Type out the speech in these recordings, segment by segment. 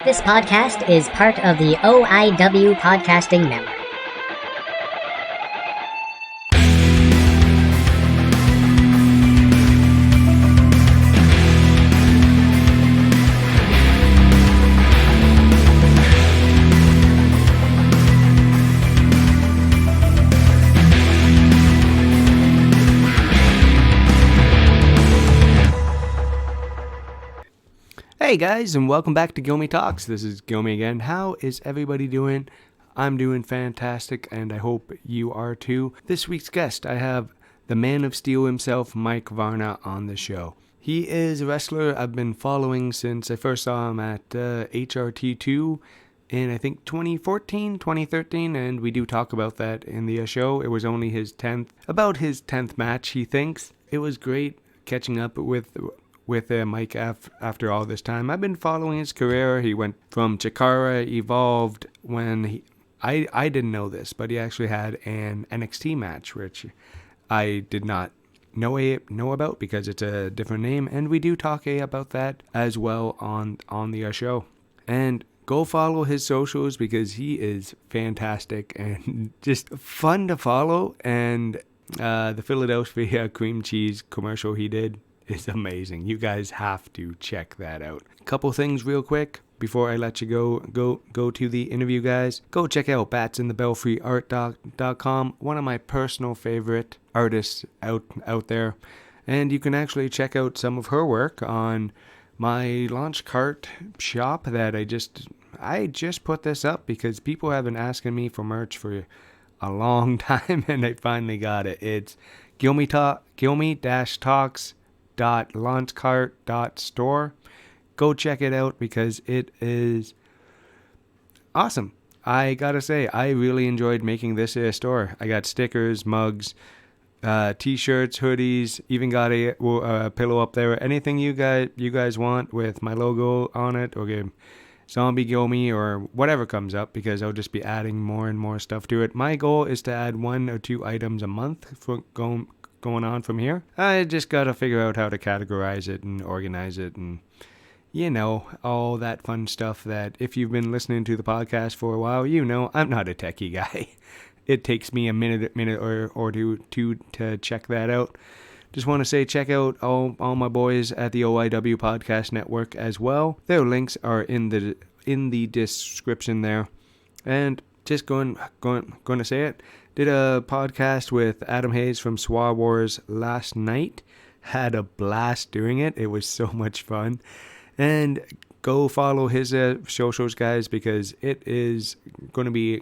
This podcast is part of the OIW Podcasting Network. Hey guys, and welcome back to Guilmy Talks. This is Guilmy again. How is everybody doing? I'm doing fantastic, and I hope you are too. This week's guest, I have the Man of Steel himself, Mike Verna, on the show. He is a wrestler I've been following since I first saw him at HRT2 in, I think, 2014, 2013, and we do talk about that in the show. It was only his 10th match, he thinks. It was great catching up with Mike after all this time. I've been following his career. He went from Chikara, evolved when I didn't know this, but he actually had an NXT match, which I did not know about because it's a different name, and we do talk about that as well on the show. And go follow his socials because he is fantastic and just fun to follow. And the Philadelphia cream cheese commercial he did is amazing. You guys have to check that out. A couple things real quick before I let you go to the interview, guys. Go check out batsinthebelfreeart.com, one of my personal favorite artists out there. And you can actually check out some of her work on my launch cart shop that I just put this up because people have been asking me for merch for a long time, and I finally got it. It's Guilmy-Talks.launchcart.store. Go check it out because it is awesome. I gotta say, I really enjoyed making this store. I got stickers, mugs, t-shirts, hoodies, even got a pillow up there. Anything you guys want with my logo on it, or Zombie Guilmy, or whatever comes up, because I'll just be adding more and more stuff to it. My goal is to add 1 or 2 items a month for going on from here. I just gotta figure out how to categorize it and organize it, and all that fun stuff that if you've been listening to the podcast for a while, I'm not a techie guy. It takes me a minute or two to check that out. Just want to say, check out all my boys at the OIW Podcast Network as well. Their links are in the description there. And just going to say it. Did a podcast with Adam Hayes from Shwa Wars last night. Had a blast doing it. It was so much fun. And go follow his socials, guys, because it is going to be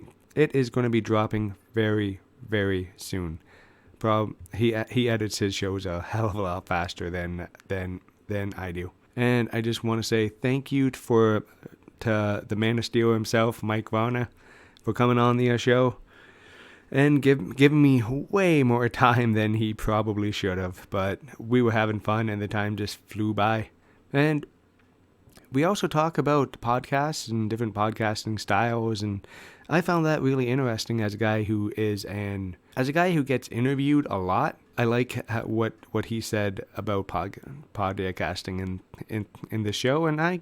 dropping very, very soon. He edits his shows a hell of a lot faster than I do. And I just want to say thank you to the Man of Steel himself, Mike Verna, for coming on the show. And giving me way more time than he probably should have. But we were having fun, and the time just flew by. And we also talk about podcasts and different podcasting styles, and I found that really interesting as a guy who gets interviewed a lot. I like what he said about podcasting in the show, and I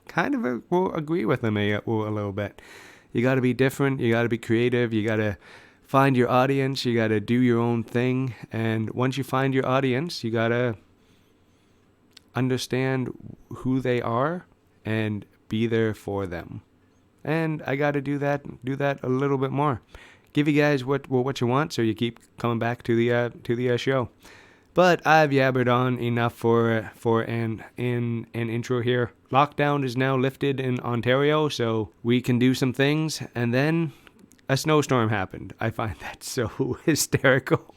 kind of will agree with him a little bit. You got to be different. You got to be creative. You got to find your audience. You got to do your own thing. And once you find your audience, you got to understand who they are and be there for them. And I got to do that a little bit more. Give you guys what you want, so you keep coming back to the show. But I've yabbered on enough for an intro here. Lockdown is now lifted in Ontario, so we can do some things. And then a snowstorm happened. I find that so hysterical.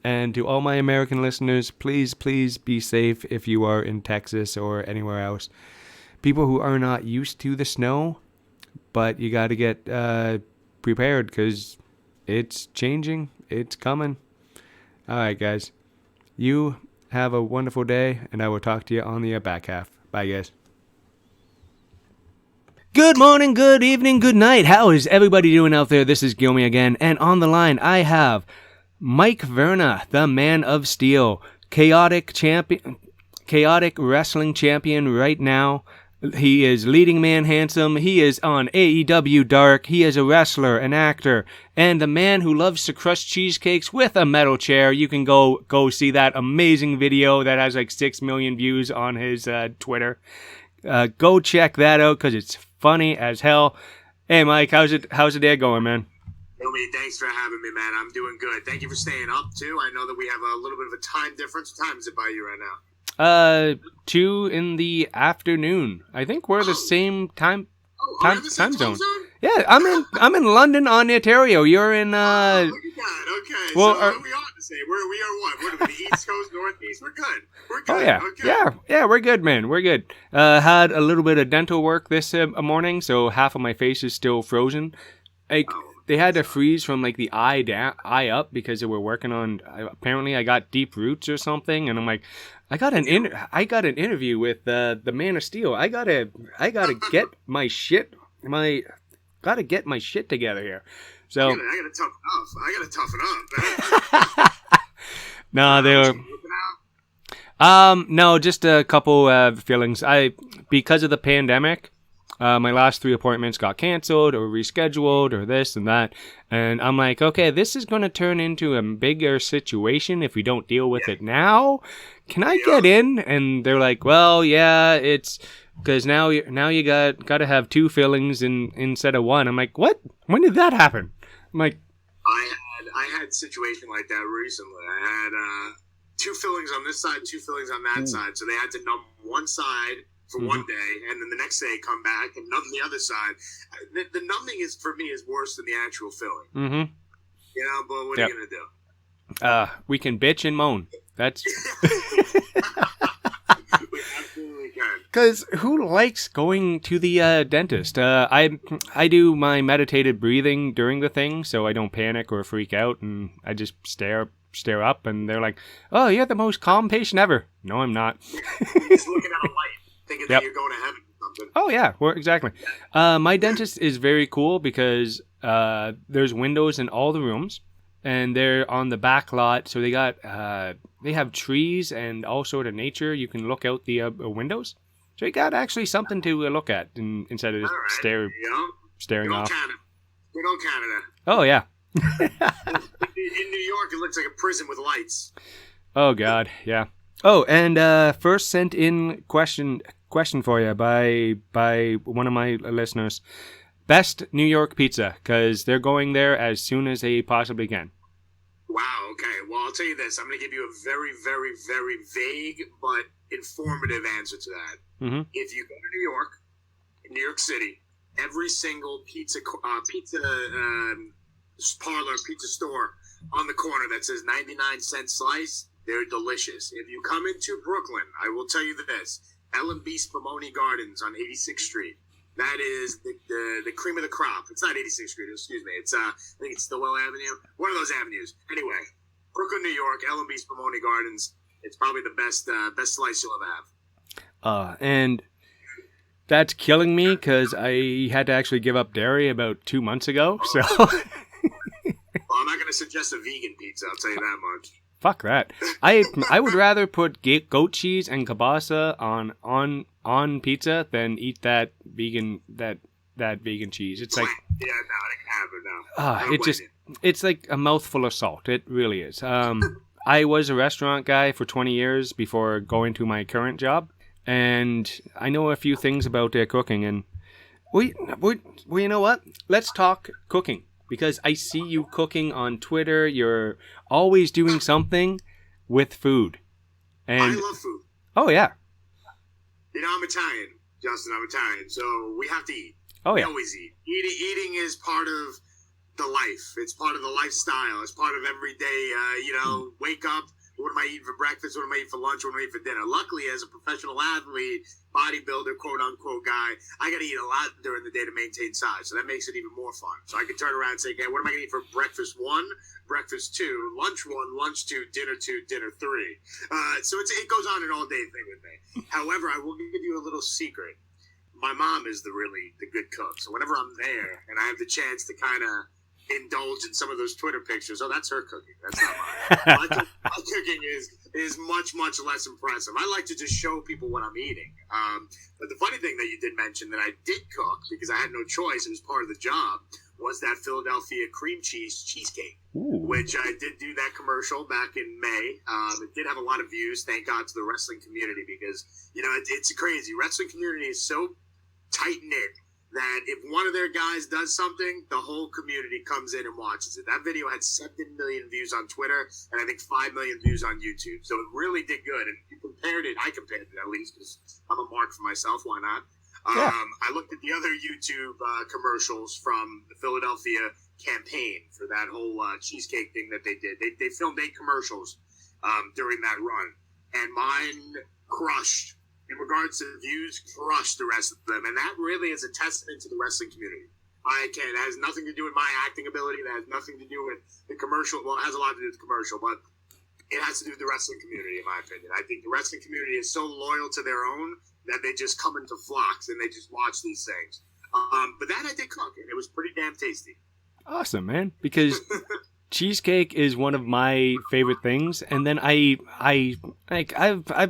And to all my American listeners, please be safe if you are in Texas or anywhere else. People who are not used to the snow, but you got to get prepared because it's changing. It's coming. All right, guys. You have a wonderful day, and I will talk to you on the back half. Bye, guys. Good morning, good evening, good night. How is everybody doing out there? This is Guilmy again, and on the line I have Mike Verna, the Man of Steel, chaotic wrestling champion right now. He is leading man handsome. He is on AEW Dark. He is a wrestler, an actor, and the man who loves to crush cheesecakes with a metal chair. You can go see that amazing video that has like 6 million views on his Twitter. Go check that out because it's funny as hell. Hey, Mike, how's the day going, man? Guilmy, thanks for having me, man. I'm doing good. Thank you for staying up, too. I know that we have a little bit of a time difference. What time is it by you right now? 2 in the afternoon. I think we're the same time zone. Yeah, I'm in London, Ontario. You're in look at that. Okay. Well, so what are we on to say? We are what? What are we, the East Coast, Northeast? We're good. Oh yeah. Okay. Yeah, we're good, man. We're good. Had a little bit of dental work this morning, so half of my face is still frozen. They had to freeze from like the eye up because they were working on. Apparently, I got deep roots or something, and I'm like, I got an interview with the Man of Steel. I gotta get my shit together here. So I gotta toughen up. No, they were. No, just a couple feelings. Because of the pandemic. My last 3 appointments got canceled or rescheduled or this and that. And I'm like, okay, this is going to turn into a bigger situation if we don't deal with it now. Can I get in? And they're like, well, yeah, it's because now you got to have 2 fillings instead of 1. I'm like, what? When did that happen? I'm like, I had a situation like that recently. I had 2 fillings on this side, 2 fillings on that side. So they had to numb one side for one day, and then the next day come back and numb the other side. The numbing for me is worse than the actual filling. Mm-hmm. You know, but what are you gonna do? We can bitch and moan. That's we absolutely can. Because who likes going to the dentist? I do my meditated breathing during the thing, so I don't panic or freak out, and I just stare up, and they're like, "Oh, you're the most calm patient ever." No, I'm not. You're just looking at a light. Thinking that you're going to heaven or something. Oh, yeah. Well, exactly. My dentist is very cool because there's windows in all the rooms, and they're on the back lot. So they have trees and all sort of nature. You can look out the windows. So you got actually something to look at instead of just staring off. Good old Canada. Oh, yeah. In New York, it looks like a prison with lights. Oh, God. Yeah. Oh, and first sent in question for you by one of my listeners. Best New York pizza, because they're going there as soon as they possibly can. Wow, okay. Well, I'll tell you this. I'm going to give you a very, very, very vague but informative answer to that. Mm-hmm. If you go to New York, in New York City, every single pizza parlor, pizza store on the corner that says 99-cent slice, they're delicious. If you come into Brooklyn, I will tell you this. L&B Spumoni Gardens on 86th Street. That is the cream of the crop. It's not 86th Street, excuse me. It's I think it's Stillwell Avenue. One of those avenues. Anyway, Brooklyn, New York, L&B Spumoni Gardens. It's probably the best slice you'll ever have. And that's killing me because I had to actually give up dairy about 2 months ago. So well, I'm not going to suggest a vegan pizza. I'll tell you that much. Fuck that. I would rather put goat cheese and kielbasa on pizza than eat that vegan cheese. It's like I can have it now. It's like a mouthful of salt. It really is. I was a restaurant guy for 20 years before going to my current job, and I know a few things about cooking. And we you know what? Let's talk cooking. Because I see you cooking on Twitter. You're always doing something with food. And I love food. Oh, yeah. You know, I'm Italian, Justin. I'm Italian. So we have to eat. Oh, yeah. We always eat. Eating is part of the life. It's part of the lifestyle. It's part of every day, wake up. What am I eating for breakfast? What am I eating for lunch? What am I eating for dinner? Luckily, as a professional athlete, bodybuilder, quote-unquote guy, I got to eat a lot during the day to maintain size. So that makes it even more fun. So I can turn around and say, okay, what am I going to eat for breakfast 1, breakfast 2, lunch 1, lunch 2, dinner 3. So it goes on an all-day thing with me. However, I will give you a little secret. My mom is the good cook. So whenever I'm there and I have the chance to kind of indulge in some of those Twitter pictures. Oh, that's her cooking. That's not mine. My cooking is much, much less impressive. I like to just show people what I'm eating. But the funny thing that you did mention that I did cook, because I had no choice, it was part of the job, was that Philadelphia cream cheese cheesecake. Ooh. Which I did do that commercial back in May. It did have a lot of views, thank God to the wrestling community, because, it's crazy. Wrestling community is so tight-knit that if one of their guys does something, the whole community comes in and watches it. That video had 7 million views on Twitter, and I think 5 million views on YouTube. So it really did good. And I compared it at least, because I'm a mark for myself. Why not? Yeah. I looked at the other YouTube commercials from the Philadelphia campaign for that whole cheesecake thing that they did. They filmed 8 commercials during that run, and mine crushed. In regards to views, crushed the rest of them. And that really is a testament to the wrestling community. It has nothing to do with my acting ability. That has nothing to do with the commercial. Well, it has a lot to do with the commercial, but it has to do with the wrestling community, in my opinion. I think the wrestling community is so loyal to their own that they just come into flocks and they just watch these things. But that I did cook, and it was pretty damn tasty. Awesome, man. Because cheesecake is one of my favorite things, and then I've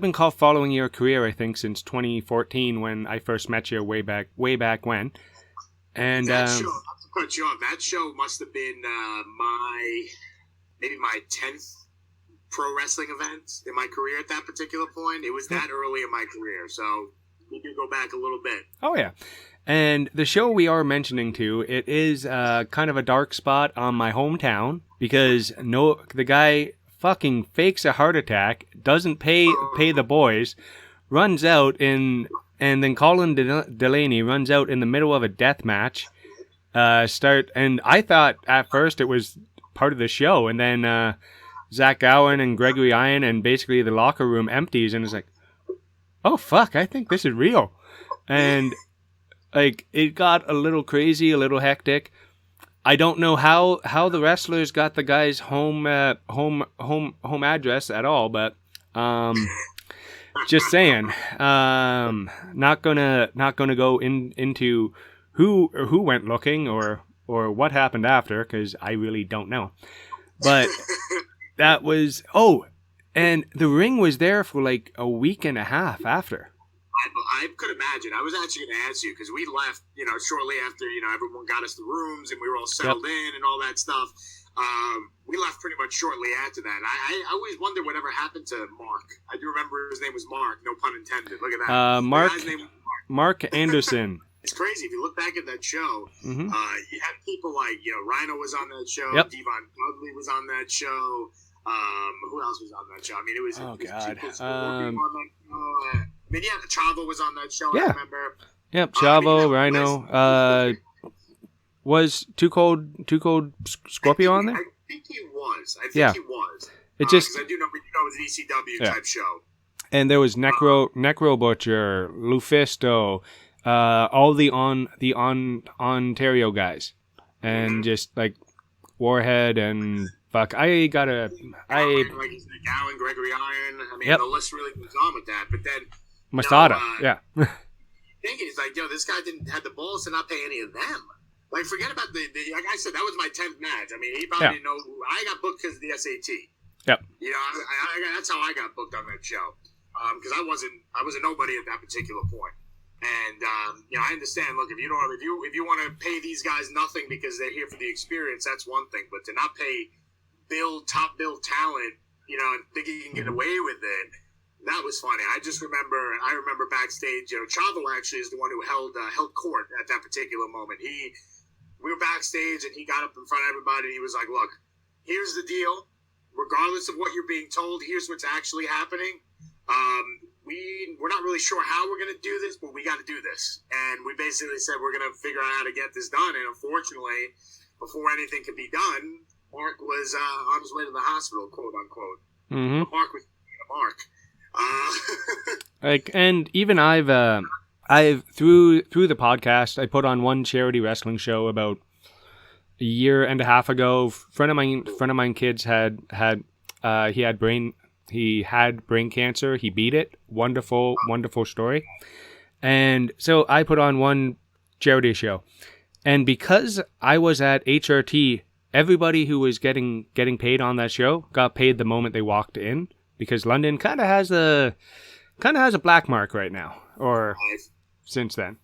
been following your career, I think, since 2014 when I first met you way back when. And that show, not to cut you off, that show must have been my 10th pro wrestling event in my career at that particular point. It was that early in my career, so we can go back a little bit. Oh yeah. And the show we are mentioning too, it is kind of a dark spot on my hometown because the guy fucking fakes a heart attack, doesn't pay the boys, runs out and then Colin Delaney runs out in the middle of a death match. And I thought at first it was part of the show, and then Zach Gowen and Gregory Iron and basically the locker room empties, and it's like, oh fuck, I think this is real, and. It got a little crazy, a little hectic. I don't know how the wrestlers got the guy's home address at all, but just saying. Not gonna go into who went looking or what happened after, because I really don't know. But that was and the ring was there for like a week and a half after. I could imagine. I was actually going to ask you because we left, shortly after, everyone got us the rooms and we were all settled in and all that stuff. We left pretty much shortly after that. I always wonder whatever happened to Mark. I do remember his name was Mark, no pun intended. Look at that. Mark. The guy's name was Mark Anderson. It's crazy. If you look back at that show, you had people like, Rhino was on that show. Yep. Devon Dudley was on that show. Who else was on that show? I mean, it was... Chavo was on that show, I remember. Yep, Chavo, Rhino. Was Too Cold Scorpio on there? I think he was. He was. It just... I do know, it was an ECW type show. And there was Necro Butcher, Lufisto, all the Ontario guys. And just, like, Warhead and... Fuck, like he's Nick Allen, Gregory Iron. I mean, the list really goes on with that. But then... Masada, Thinking is like, this guy didn't have the balls to not pay any of them. Like, forget about the like I said, that was my 10th match. I mean, he probably didn't know I got booked because of the SAT. Yep. That's how I got booked on that show. Because I was a nobody at that particular point. And I understand. Look, if you want to pay these guys nothing because they're here for the experience, that's one thing. But to not pay top bill talent, and think you can get away with it. That was funny. I remember backstage. Chavo actually is the one who held court at that particular moment. We were backstage, and he got up in front of everybody, and he was like, "Look, here's the deal. Regardless of what you're being told, here's what's actually happening. We're not really sure how we're going to do this, but we got to do this." And we basically said we're going to figure out how to get this done. And unfortunately, before anything could be done, Mark was on his way to the hospital, quote unquote. Mm-hmm. Mark was Mark. And even I've through the podcast, I put on one charity wrestling show about a year and a half ago. Friend of mine kids had brain cancer. He beat it. Wonderful story. And so I put on one charity show, and because I was at HRT everybody who was getting paid on that show got paid the moment they walked in, because London kind of has a black mark right now, or since then.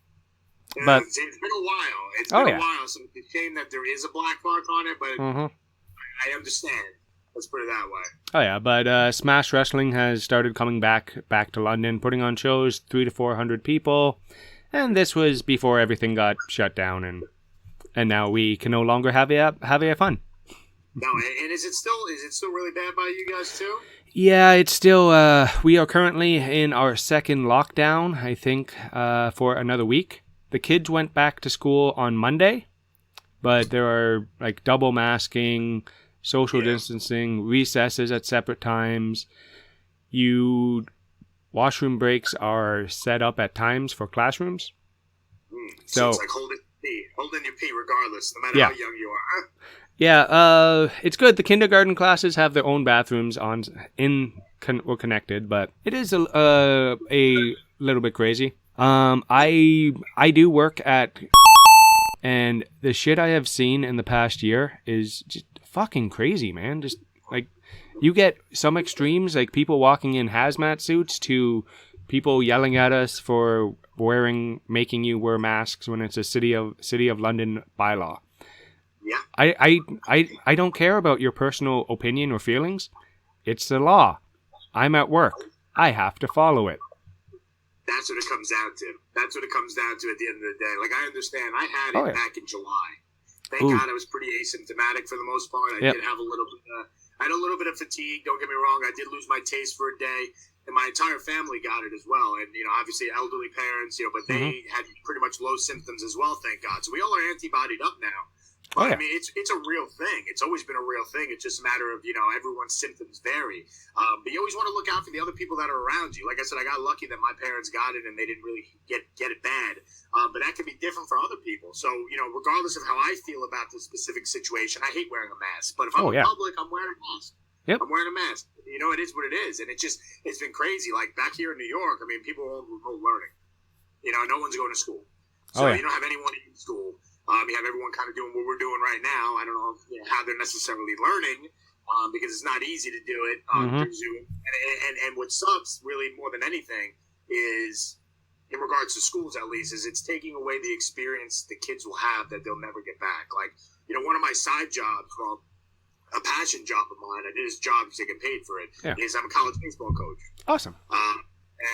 Yeah, But it's been a while. It's been a while, so it's a shame that there is a black mark on it, but I understand. Let's put it that way. Oh yeah, but Smash Wrestling has started coming back to London, putting on shows, 300 to 400 people, and this was before everything got shut down, and now we can no longer have a fun. No, and is it still really bad by you guys too? Yeah, it's still. We are currently in our second lockdown, I think, for another week. The kids went back to school on Monday, but there are like double masking, social distancing, recesses at separate times. Washroom breaks are set up at times for classrooms. So it's like holding your pee regardless, no matter how young you are. Yeah, it's good. The kindergarten classes have their own bathrooms we're connected, but it is a little bit crazy. I do work at, and the shit I have seen in the past year is just fucking crazy, man. Just like, you get some extremes, like people walking in hazmat suits, to people yelling at us for making you wear masks when it's a City of London bylaw. Yeah. I don't care about your personal opinion or feelings. It's the law. I'm at work. I have to follow it. That's what it comes down to. That's what it comes down to at the end of the day. Like, I understand. I had it back in July. Thank God I was pretty asymptomatic for the most part. I did have I had a little bit of fatigue. Don't get me wrong. I did lose my taste for a day. And my entire family got it as well. And, obviously elderly parents, but they had pretty much low symptoms as well, thank God. So we all are antibodied up now. But, I mean, it's a real thing. It's always been a real thing. It's just a matter of, everyone's symptoms vary. But you always want to look out for the other people that are around you. Like I said, I got lucky that my parents got it and they didn't really get it bad. But that could be different for other people. So, regardless of how I feel about this specific situation, I hate wearing a mask. But if I'm in public, I'm wearing a mask. Yep. I'm wearing a mask. It is what it is. And it's been crazy. Like, back here in New York, I mean, people are remote learning. No one's going to school. So you don't have anyone in school. You have everyone kind of doing what we're doing right now. I don't know how they're necessarily learning, because it's not easy to do it through Zoom. And what sucks really more than anything is, in regards to schools at least, is it's taking away the experience the kids will have that they'll never get back. Like, one of my side jobs, well, a passion job of mine, I did this job because I get paid for it, is I'm a college baseball coach. Awesome.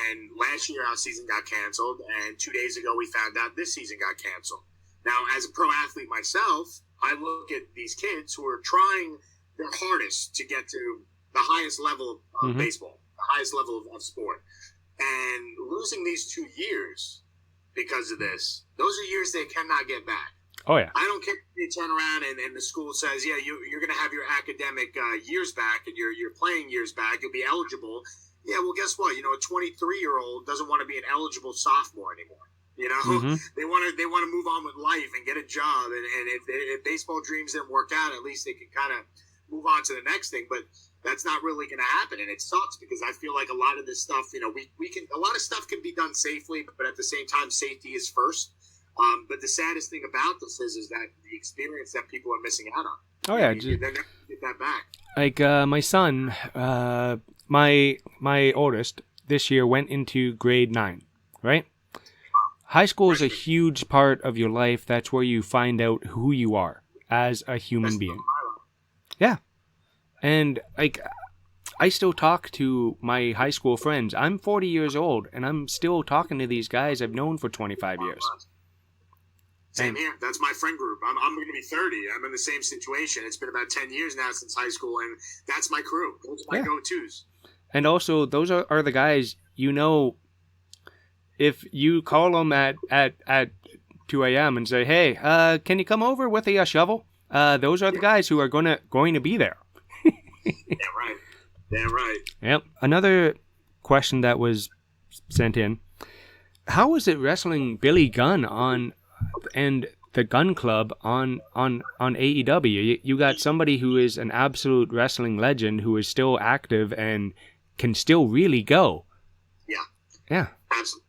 And last year our season got canceled, and 2 days ago we found out this season got canceled. Now, as a pro athlete myself, I look at these kids who are trying their hardest to get to the highest level of baseball, the highest level of sport. And losing these 2 years because of this, those are years they cannot get back. Oh, yeah. I don't care if they turn around and the school says, you're going to have your academic years back and your playing years back. You'll be eligible. Yeah, well, guess what? A 23-year-old doesn't want to be an eligible sophomore anymore. They want to move on with life and get a job. And if baseball dreams didn't work out, at least they can kind of move on to the next thing. But that's not really going to happen. And it sucks because I feel like a lot of this stuff, a lot of stuff can be done safely, but at the same time, safety is first. But the saddest thing about this is that the experience that people are missing out on. Oh, yeah. They're never going to get that back. Like, my son, my oldest, this year went into grade 9, right? High school is a huge part of your life. That's where you find out who you are as a human being. Yeah. And, like, I still talk to my high school friends. I'm 40 years old, and I'm still talking to these guys I've known for 25 years. Same here. That's my friend group. I'm going to be 30. I'm in the same situation. It's been about 10 years now since high school, and that's my crew. Those are my go-tos. And also, those are the guys, if you call them at 2 a.m. and say, hey, can you come over with a shovel? Those are the guys who are going to be there. Damn right. Yep. Another question that was sent in. How was it wrestling Billy Gunn and the Gun Club on AEW? You got somebody who is an absolute wrestling legend who is still active and can still really go. Yeah. Absolutely.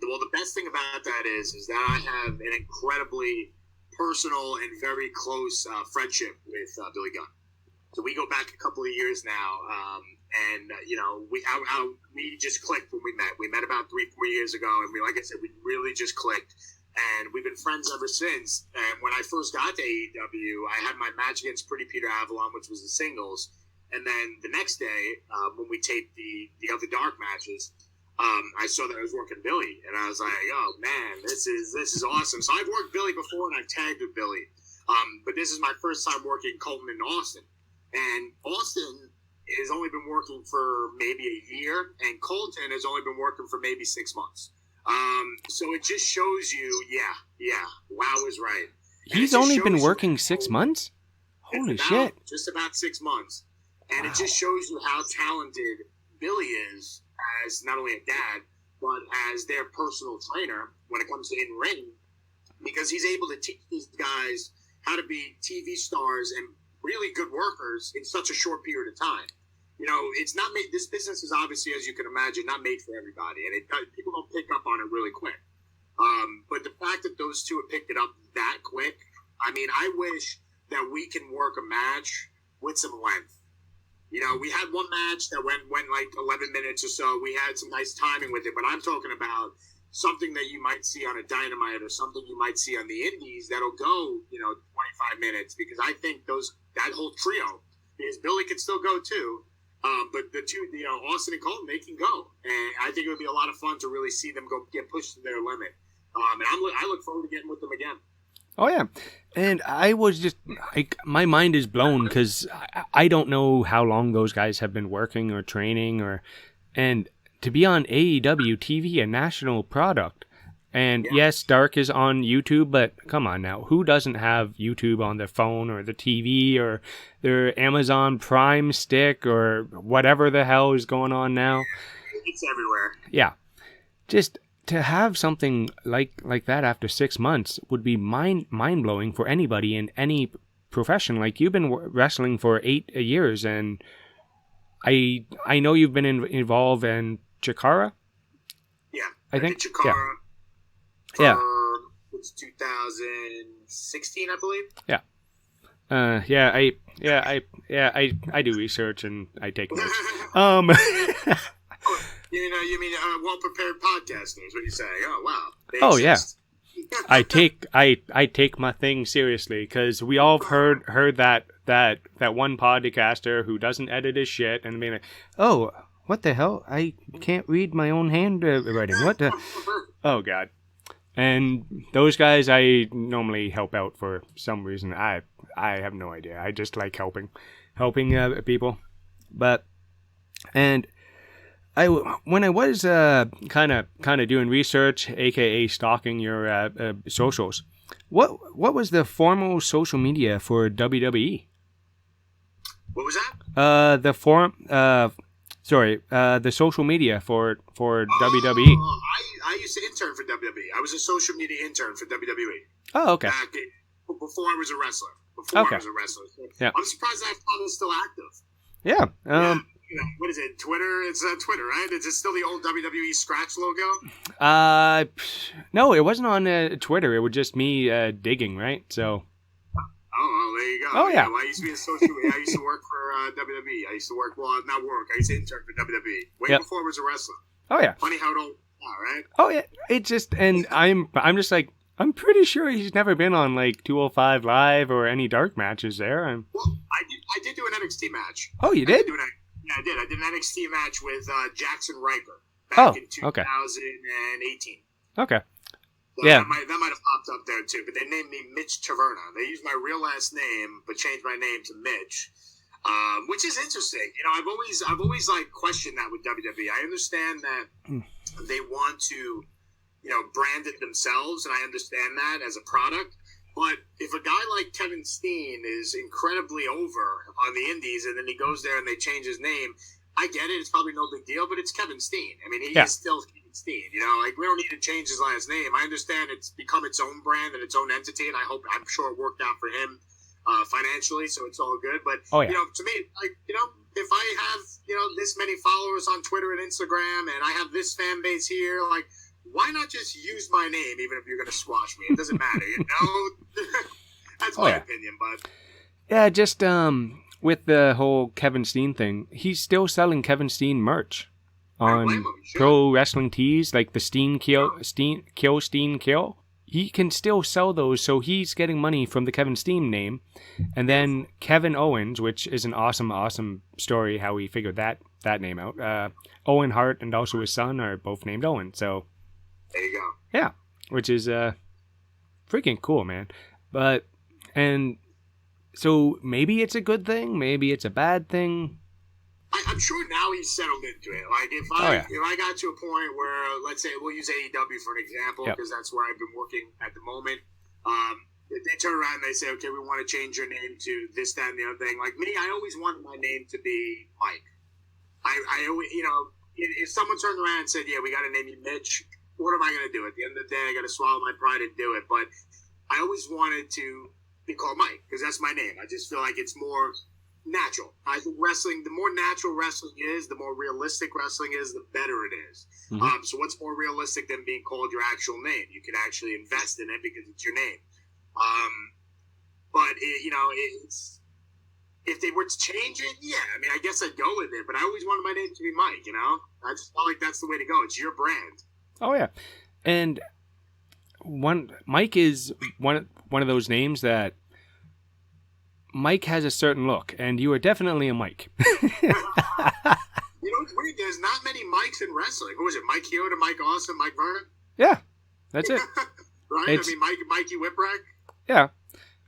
Well, the best thing about that is that I have an incredibly personal and very close friendship with Billy Gunn. So we go back a couple of years now, and we just clicked when we met. We met about 3-4 years ago, and like I said, we really just clicked, and we've been friends ever since. And when I first got to AEW, I had my match against Pretty Peter Avalon, which was the singles, and then the next day when we taped the other dark matches, I saw that I was working Billy, and I was like, "Oh man, this is awesome." So I've worked Billy before, and I've tagged with Billy, but this is my first time working Colton in Austin. And Austin has only been working for maybe a year, and Colton has only been working for maybe 6 months. So it just shows you, wow is right. He's only been working 6 months? Holy shit. Just about 6 months. And It just shows you how talented Billy is as not only a dad, but as their personal trainer when it comes to in-ring, because he's able to teach these guys how to be TV stars and really good workers in such a short period of time. You know, it's not made. This business is obviously, as you can imagine, not made for everybody, and people don't pick up on it really quick. But the fact that those two have picked it up that quick, I mean, I wish that we can work a match with some length. You know, we had one match that went like 11 minutes or so. We had some nice timing with it, but I'm talking about something that you might see on a Dynamite or something you might see on the Indies that'll go, 25 minutes, because I think that whole trio, because Billy can still go too, but the two, Austin and Colton, they can go, and I think it would be a lot of fun to really see them get pushed to their limit, and I look forward to getting with them again. Oh yeah, and I was just my mind is blown because I don't know how long those guys have been working or training and to be on AEW TV, a national product. And yes, Dark is on YouTube, but come on now, who doesn't have YouTube on their phone or the TV or their Amazon Prime stick or whatever the hell is going on now? It's everywhere. Yeah, just to have something like that after 6 months would be mind blowing for anybody in any profession. Like, you've been wrestling for 8 years, and I know you've been involved in Chikara. Yeah, I think Chikara. Yeah. It's 2016, I believe. Yeah. I do research and I take notes. You mean well-prepared podcasters? What you say? Oh wow. Oh yeah. I take my thing seriously, because we all heard that one podcaster who doesn't edit his shit and being like, oh, what the hell? I can't read my own handwriting. What the? Oh god. And those guys I normally help out for some reason. I have no idea. I just like helping people. But when I was kind of doing research, aka stalking your socials, what was the formal social media for WWE? What was that? The social media for WWE. I used to intern for WWE. I was a social media intern for WWE. Oh, okay. Before I was a wrestler. So yeah. I'm surprised that account is still active. Yeah. What is it? Twitter? It's Twitter, right? Is it still the old WWE scratch logo? No, it wasn't on Twitter. It was just me digging, right? So. Oh, there you go. Oh, yeah. Well, I used to be a social media. I used to work for WWE. I used to work, not work. I used to intern for WWE way before I was a wrestler. Oh yeah. Funny how it all, right? Oh yeah. It just, and I'm just like, I'm pretty sure he's never been on like 205 Live or any dark matches there. Well, I did do an NXT match. Oh, you did? I did. I did an NXT match with Jackson Riker back in 2018. Okay. So yeah. That might have popped up there too, but they named me Mitch Taverna. They used my real last name, but changed my name to Mitch, which is interesting. I've always like questioned that with WWE. I understand that they want to, brand it themselves, and I understand that as a product. But if a guy like Kevin Steen is incredibly over on the Indies, and then he goes there and they change his name, I get it. It's probably no big deal, but it's Kevin Steen. I mean, he is still Kevin Steen. Like, we don't need to change his last name. I understand it's become its own brand and its own entity, and I'm sure it worked out for him financially, so it's all good. But to me, like, if I have this many followers on Twitter and Instagram, and I have this fan base here, like, why not just use my name, even if you're going to squash me? It doesn't matter, you know? That's my opinion, but... Yeah, just with the whole Kevin Steen thing, he's still selling Kevin Steen merch on Pro Wrestling Tees, like the Steen Kill. He can still sell those, so he's getting money from the Kevin Steen name. And then Kevin Owens, which is an awesome story how he figured that name out. Owen Hart and also his son are both named Owen, so... There you go. Yeah, which is freaking cool, man. And so maybe it's a good thing, maybe it's a bad thing. I'm sure now he's settled into it. Like if I got to a point where, let's say, we'll use AEW for an example, because that's where I've been working at the moment. If they turn around and they say, okay, we want to change your name to this, that, and the other thing. Like me, I always wanted my name to be Mike. I always, you know, if someone turned around and said, yeah, we got to name you Mitch, what am I going to do? At the end of the day, I got to swallow my pride and do it. But I always wanted to be called Mike because that's my name. I just feel like it's more natural. I think wrestling, the more natural wrestling is, the more realistic wrestling is, the better it is. Mm-hmm. So what's more realistic than being called your actual name? You can actually invest in it because it's your name. But it's, if they were to change it, yeah, I mean, I guess I'd go with it. But I always wanted my name to be Mike. You know, I just felt like that's the way to go. It's your brand. Oh yeah, and Mike is one of those names that Mike has a certain look, and you are definitely a Mike. You know, it's weird. There's not many Mikes in wrestling. Who is it? Mike Chioda, Mike Austin, Mike Verna? Yeah, that's it. Right? I mean, Mikey Whipwreck? Yeah.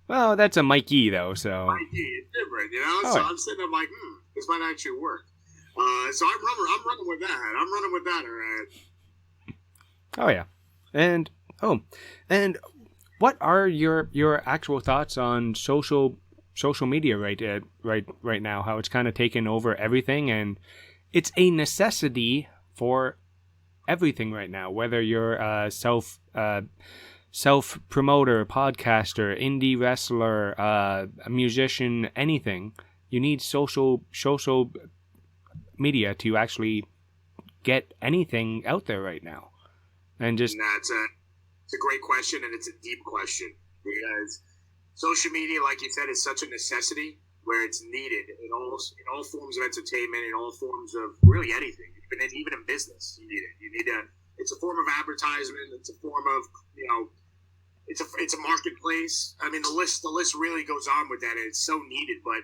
Well, that's a Mikey, though, so... Mikey, it's different, you know? So I'm sitting there like, this might actually work. So I'm running with that. I'm running with that, all right? Oh, yeah. And what are your actual thoughts on social media right now? How it's kind of taken over everything, and it's a necessity for everything right now. Whether you're a self promoter, podcaster, indie wrestler, a musician, anything, you need social media to actually get anything out there right now. And just it's a great question, and it's a deep question, because social media, like you said, is such a necessity where it's needed in all forms of entertainment, in all forms of really anything, even in business. You need it. You need it's a form of advertisement. It's a form of, you know, it's a marketplace. I mean, the list really goes on with that, and it's so needed. But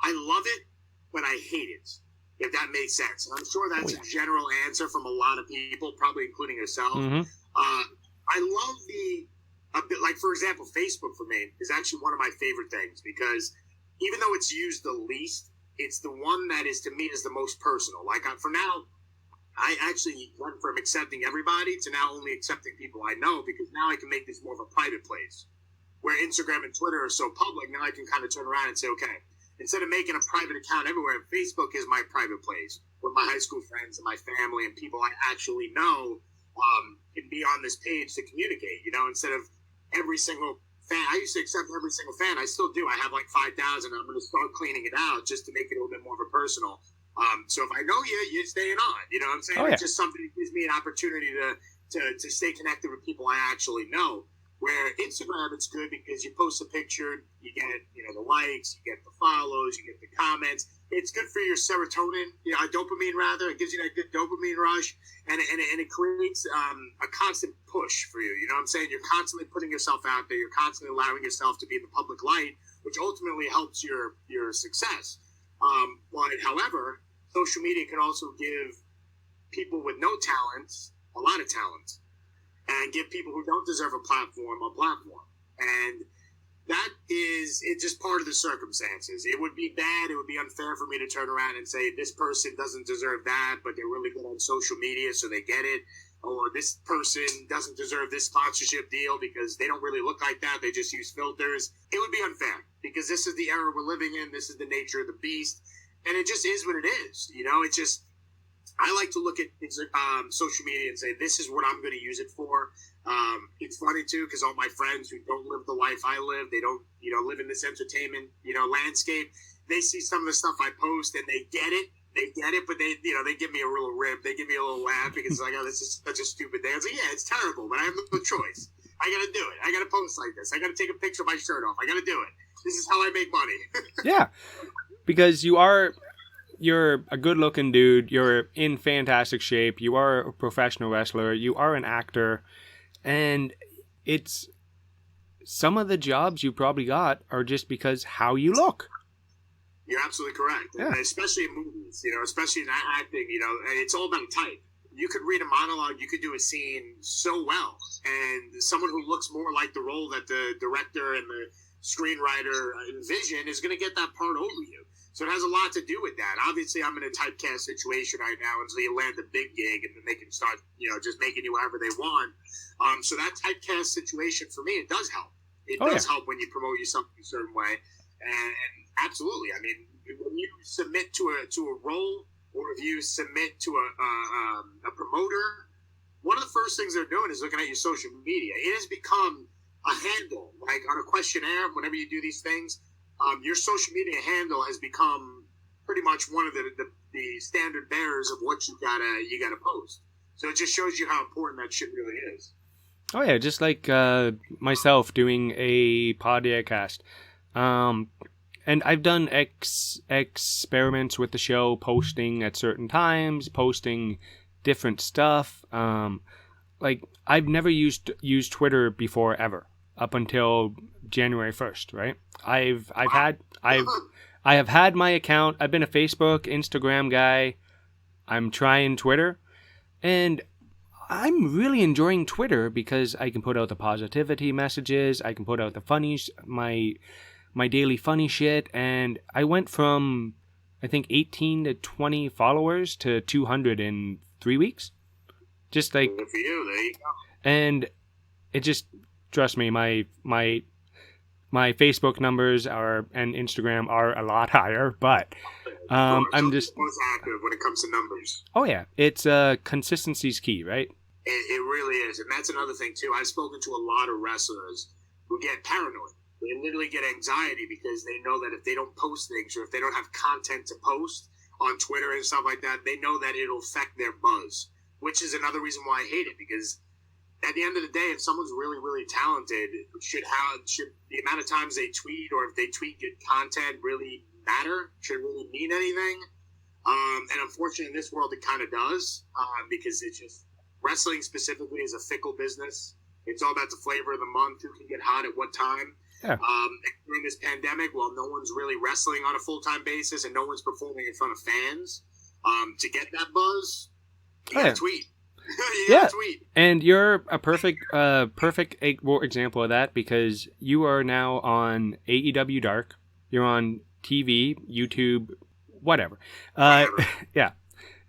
I love it, but I hate it, if that makes sense. And I'm sure that's a general answer from a lot of people, probably including yourself. Mm-hmm. I love like, for example, Facebook for me is actually one of my favorite things, because even though it's used the least, it's the one that is, to me, is the most personal. Like, for now, I actually went from accepting everybody to now only accepting people I know, because now I can make this more of a private place. Where Instagram and Twitter are so public, now I can kind of turn around and say, okay, instead of making a private account everywhere, Facebook is my private place with my high school friends and my family and people I actually know can be on this page to communicate, you know, instead of every single fan. I used to accept every single fan. I still do. I have like 5,000. I'm going to start cleaning it out just to make it a little bit more of a personal. So if I know you, you're staying on. You know what I'm saying? It's just something that gives me an opportunity to stay connected with people I actually know. Where Instagram, it's good because you post a picture, you get, you know, the likes, you get the follows, you get the comments. It's good for your serotonin, you know, dopamine rather. It gives you that good dopamine rush, and it creates a constant push for you. You know what I'm saying? You're constantly putting yourself out there. You're constantly allowing yourself to be in the public light, which ultimately helps your success. But however, social media can also give people with no talent a lot of talent, and give people who don't deserve a platform. And that is, it's just part of the circumstances. It would be bad. It would be unfair for me to turn around and say, this person doesn't deserve that, but they're really good on social media, so they get it. Or this person doesn't deserve this sponsorship deal because they don't really look like that. They just use filters. It would be unfair because this is the era we're living in. This is the nature of the beast. And it just is what it is. You know, it's just, I like to look at social media and say, this is what I'm going to use it for. It's funny, too, because all my friends who don't live the life I live, they don't, you know, live in this entertainment, you know, landscape, they see some of the stuff I post and they get it. they get it, but they give me a little rib. They give me a little laugh because it's like, oh, this is such a stupid day. I was like, yeah, it's terrible, but I have no choice. I got to do it. I got to post like this. I got to take a picture of my shirt off. I got to do it. This is how I make money. Yeah, because you're a good-looking dude. You're in fantastic shape. You are a professional wrestler. You are an actor. And it's some of the jobs you probably got are just because how you look. You're absolutely correct. Yeah. And especially in movies, especially in acting, it's all about type. You could read a monologue, you could do a scene so well. And someone who looks more like the role that the director and the screenwriter envision is going to get that part over you. So it has a lot to do with that. Obviously, I'm in a typecast situation right now until you land a big gig and then they can start, just making you whatever they want. So that typecast situation, for me, it does help. It does help when you promote yourself in a certain way. And absolutely, I mean, when you submit to a role or if you submit to a promoter, one of the first things they're doing is looking at your social media. It has become a handle, like on a questionnaire, whenever you do these things, your social media handle has become pretty much one of the standard bearers of what you gotta post. So it just shows you how important that shit really is. Oh yeah, just like myself doing a podcast. And I've done experiments with the show, posting at certain times, posting different stuff. Like I've never used Twitter before ever, up until January 1st, right? I have had my account. I've been a Facebook, Instagram guy. I'm trying Twitter, and I'm really enjoying Twitter because I can put out the positivity messages. I can put out the funnies, my daily funny shit, and I went from I think 18 to 20 followers to 200 in 3 weeks. Just like, good for you, there you go. And it just, trust me, my Facebook numbers and Instagram are a lot higher, but I'm just most active when it comes to numbers. Oh yeah, it's consistency's key, right? It really is, and that's another thing too. I've spoken to a lot of wrestlers who get paranoid. They literally get anxiety because they know that if they don't post things or if they don't have content to post on Twitter and stuff like that, they know that it'll affect their buzz, which is another reason why I hate it, because at the end of the day, if someone's really, really talented, should the amount of times they tweet or if they tweet good content really matter, should really mean anything. And unfortunately, in this world, it kind of does, because it's just, wrestling specifically is a fickle business. It's all about the flavor of the month, who can get hot at what time. Yeah. During this pandemic, while no one's really wrestling on a full-time basis and no one's performing in front of fans, to get that buzz, you gotta tweet. Tweet. And you're a perfect example of that, because you are now on AEW Dark. You're on TV, YouTube, whatever. Yeah.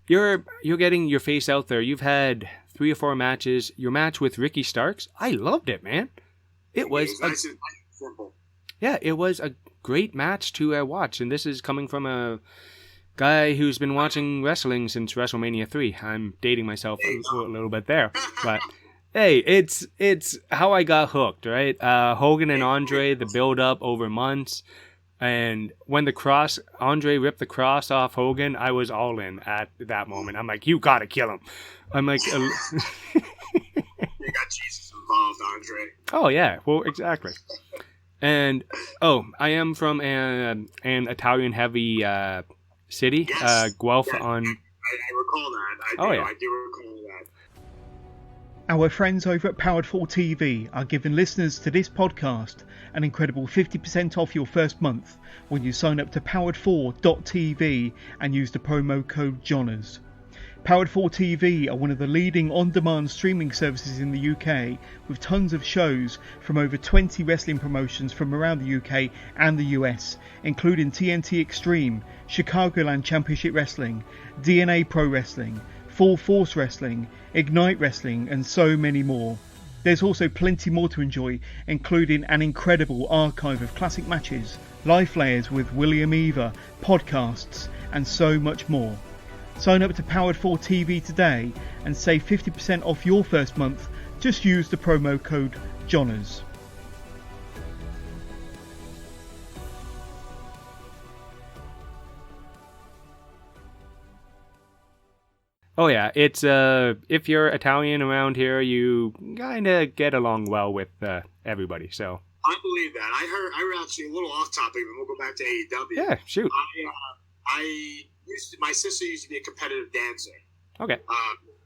You're getting your face out there. You've had 3 or 4 matches. Your match with Ricky Starks, I loved it, man. It was nice and simple. Yeah, it was a great match to watch, and this is coming from a guy who's been watching wrestling since WrestleMania 3. I'm dating myself a little bit there, but hey, it's how I got hooked, right? Hogan and Andre, the build up over months, and when Andre ripped the cross off Hogan, I was all in at that moment. I'm like, you gotta kill him. I'm like, you got Jesus involved, Andre. Oh yeah, well exactly. And I am from an Italian heavy city, yes. Guelph yeah, on. I recall that. I do recall that. Our friends over at Powered4 TV are giving listeners to this podcast an incredible 50% off your first month when you sign up to powered4.tv and use the promo code JONAS. Powered4 TV are one of the leading on-demand streaming services in the UK, with tons of shows from over 20 wrestling promotions from around the UK and the US, including TNT Extreme, Chicagoland Championship Wrestling, DNA Pro Wrestling, Full Force Wrestling, Ignite Wrestling, and so many more. There's also plenty more to enjoy, including an incredible archive of classic matches, live layers with William Eva, podcasts, and so much more. Sign up to Powered4 TV today and save 50% off your first month. Just use the promo code JONAS. Oh yeah, it's if you're Italian around here, you kind of get along well with everybody. So I believe that. I heard actually a little off topic, and we'll go back to AEW. yeah, shoot. My sister used to be a competitive dancer. Okay.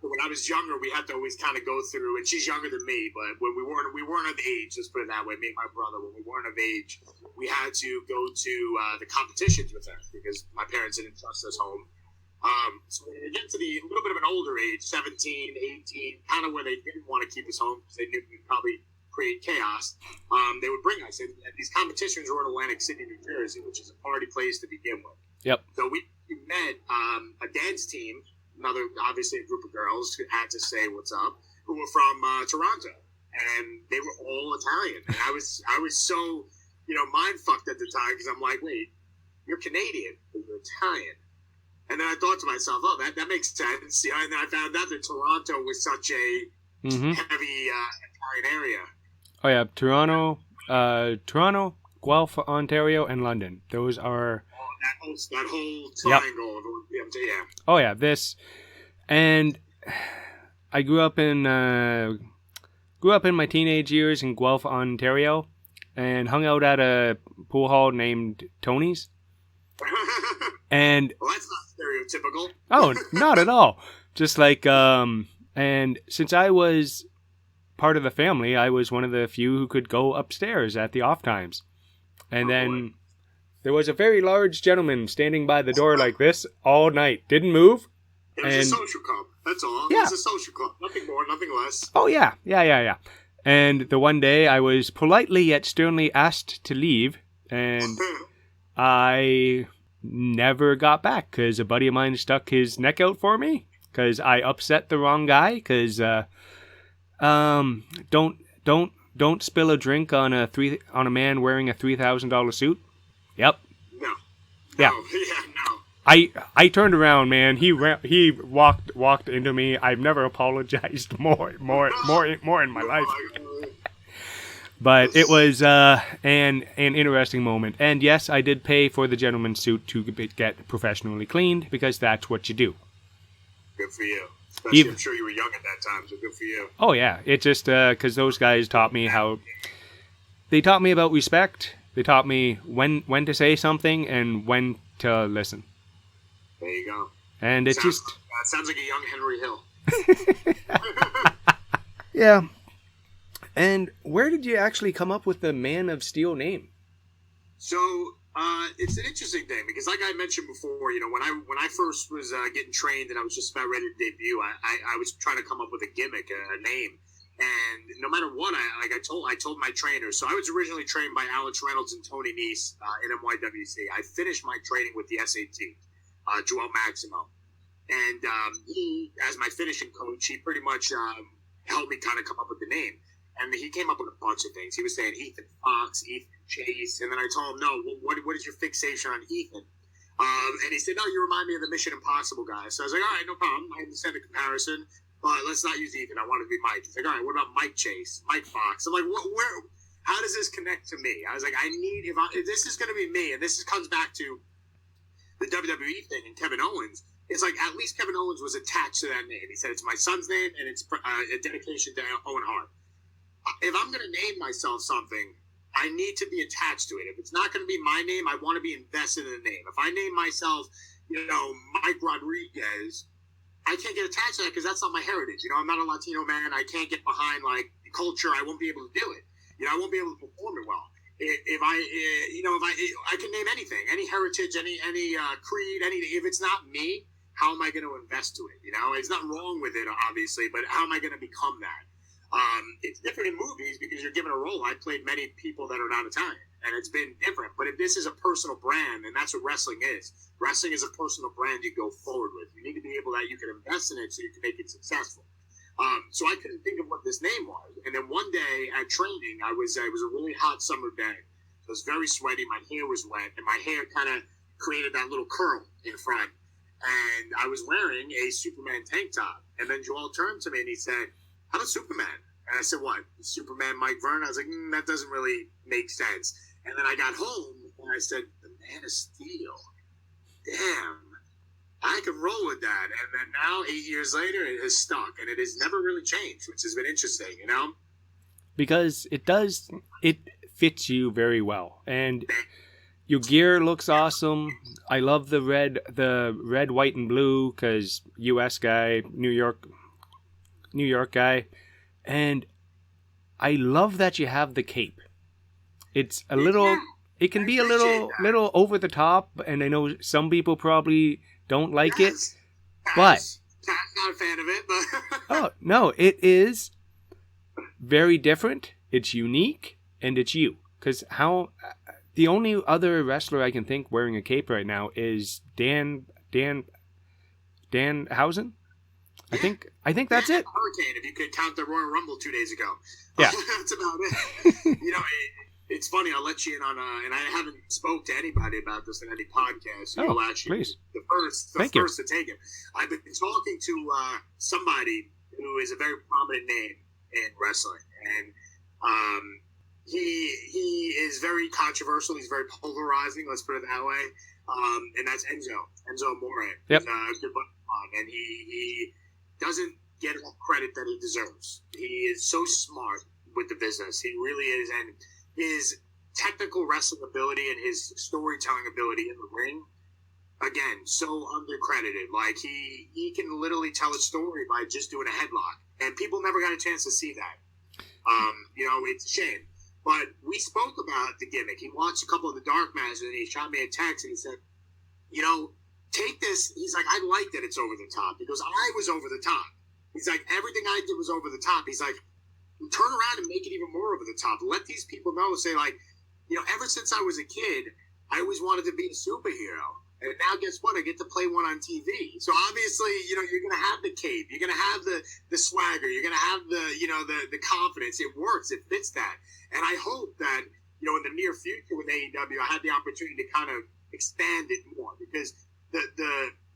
When I was younger, we had to always kind of go through, and she's younger than me, but when we weren't of age, let's put it that way, me and my brother, when we weren't of age, we had to go to the competitions with her because my parents didn't trust us home. So when we get to a little bit of an older age, 17, 18, kind of where they didn't want to keep us home because they knew we'd probably create chaos, they would bring us. And these competitions were in Atlantic City, New Jersey, which is a party place to begin with. Yep. So we met a dance team, another, obviously a group of girls who had to say what's up, who were from Toronto. And they were all Italian. And I was so, mind fucked at the time because I'm like, wait, you're Canadian, but you're Italian. And then I thought to myself, oh, that makes sense. And then I found out that Toronto was such a heavy Italian area. Oh yeah, Toronto, Guelph, Ontario, and London. Those are that whole triangle. Yep. Yeah. Oh yeah, and I grew up in my teenage years in Guelph, Ontario, and hung out at a pool hall named Tony's. And well, that's not stereotypical. Oh, not at all. Just like and since I was part of the family, I was one of the few who could go upstairs at the off times. And then there was a very large gentleman standing by the door like this all night. Didn't move. It was a social club. That's all. Yeah. It was a social club. Nothing more, nothing less. Oh, yeah. Yeah. And the one day I was politely yet sternly asked to leave. And I never got back because a buddy of mine stuck his neck out for me because I upset the wrong guy because don't spill a drink on a man wearing a $3,000 suit. Yep. No. Yeah. No. I turned around, man. He walked into me. I've never apologized more in my life. But it was an interesting moment. And yes, I did pay for the gentleman's suit to get professionally cleaned because that's what you do. Good for you. Especially, I'm sure you were young at that time, so good for you. Oh, yeah. It just because those guys taught me they taught me about respect. They taught me when to say something and when to listen. There you go. And it sounds like a young Henry Hill. Yeah. And where did you actually come up with the Man of Steel name? So it's an interesting thing because, like I mentioned before, when I first was getting trained and I was just about ready to debut, I was trying to come up with a gimmick, a name, and no matter what, I told my trainer. So I was originally trained by Alex Reynolds and Tony Nese in MYWC. I finished my training with the SAT, Joel Maximo, and he, as my finishing coach, he pretty much helped me kind of come up with the name. And he came up with a bunch of things. He was saying Ethan Fox, Ethan Chase. And then I told him, no, what is your fixation on Ethan? And he said, no, you remind me of the Mission Impossible guy. So I was like, all right, no problem. I understand the comparison, but let's not use Ethan. I want it to be Mike. He's like, all right, what about Mike Chase, Mike Fox? I'm like, how does this connect to me? I was like, if this is going to be me, and this comes back to the WWE thing and Kevin Owens, it's like at least Kevin Owens was attached to that name. He said, it's my son's name, and it's a dedication to Owen Hart. If I'm going to name myself something, I need to be attached to it. If it's not going to be my name, I want to be invested in the name. If I name myself, Mike Rodriguez, I can't get attached to that because that's not my heritage. I'm not a Latino man. I can't get behind the culture. I won't be able to do it. I won't be able to perform it well. If I can name anything, any heritage, any creed, anything. If it's not me, how am I going to invest to it? It's not wrong with it, obviously, but how am I going to become that? It's different in movies because you're given a role. I played many people that are not Italian, and it's been different. But if this is a personal brand, and that's what wrestling is. Wrestling is a personal brand you go forward with. You need to be able that you can invest in it so you can make it successful. So I couldn't think of what this name was. And then one day at training, it was a really hot summer day. I was very sweaty. My hair was wet, and my hair kind of created that little curl in front. And I was wearing a Superman tank top. And then Joel turned to me and he said, how about Superman? And I said, what? Superman Mike Verna? I was like, that doesn't really make sense. And then I got home and I said, the Man of Steel. Damn. I can roll with that. And then now, 8 years later, it has stuck, and it has never really changed, which has been interesting, you know? Because it fits you very well. And your gear looks awesome. I love the red, white, and blue, because U.S. guy, New York guy. And I love that you have the cape. It's a little... It can be a little over the top, and I know some people probably don't like it, but not a fan of it. But oh no, it is very different. It's unique, and it's you. Because the only other wrestler I can think wearing a cape right now is Dan Housen. I think that's it. Hurricane, if you could count the Royal Rumble 2 days ago. Yeah, that's about it. You know. It's funny, I'll let you in on, and I haven't spoke to anybody about this in any podcast. You'll actually please. the first to take it. I've been talking to somebody who is a very prominent name in wrestling, and he is very controversial. He's very polarizing. Let's put it that way. And that's Enzo Amore. Yep. He's a good buddy of mine, and he doesn't get the credit that he deserves. He is so smart with the business. He really is, and his technical wrestling ability and his storytelling ability in the ring, again, so undercredited. Like, he can literally tell a story by just doing a headlock. And people never got a chance to see that. You know, it's a shame. But we spoke about the gimmick. He watched a couple of the dark matches, and he shot me a text, and he said, you know, take this. He's like, I like that it's over the top. He goes, I was over the top. He's like, everything I did was over the top. He's like, turn around and make it even more over the top. Let these people know, say, like, you know, ever since I was a kid, I always wanted to be a superhero. And now guess what? I get to play one on TV. So obviously, you know, you're going to have the cape. You're going to have the swagger. You're going to have the, you know, the confidence. It works. It fits that. And I hope that, you know, in the near future with AEW, I had the opportunity to kind of expand it more, because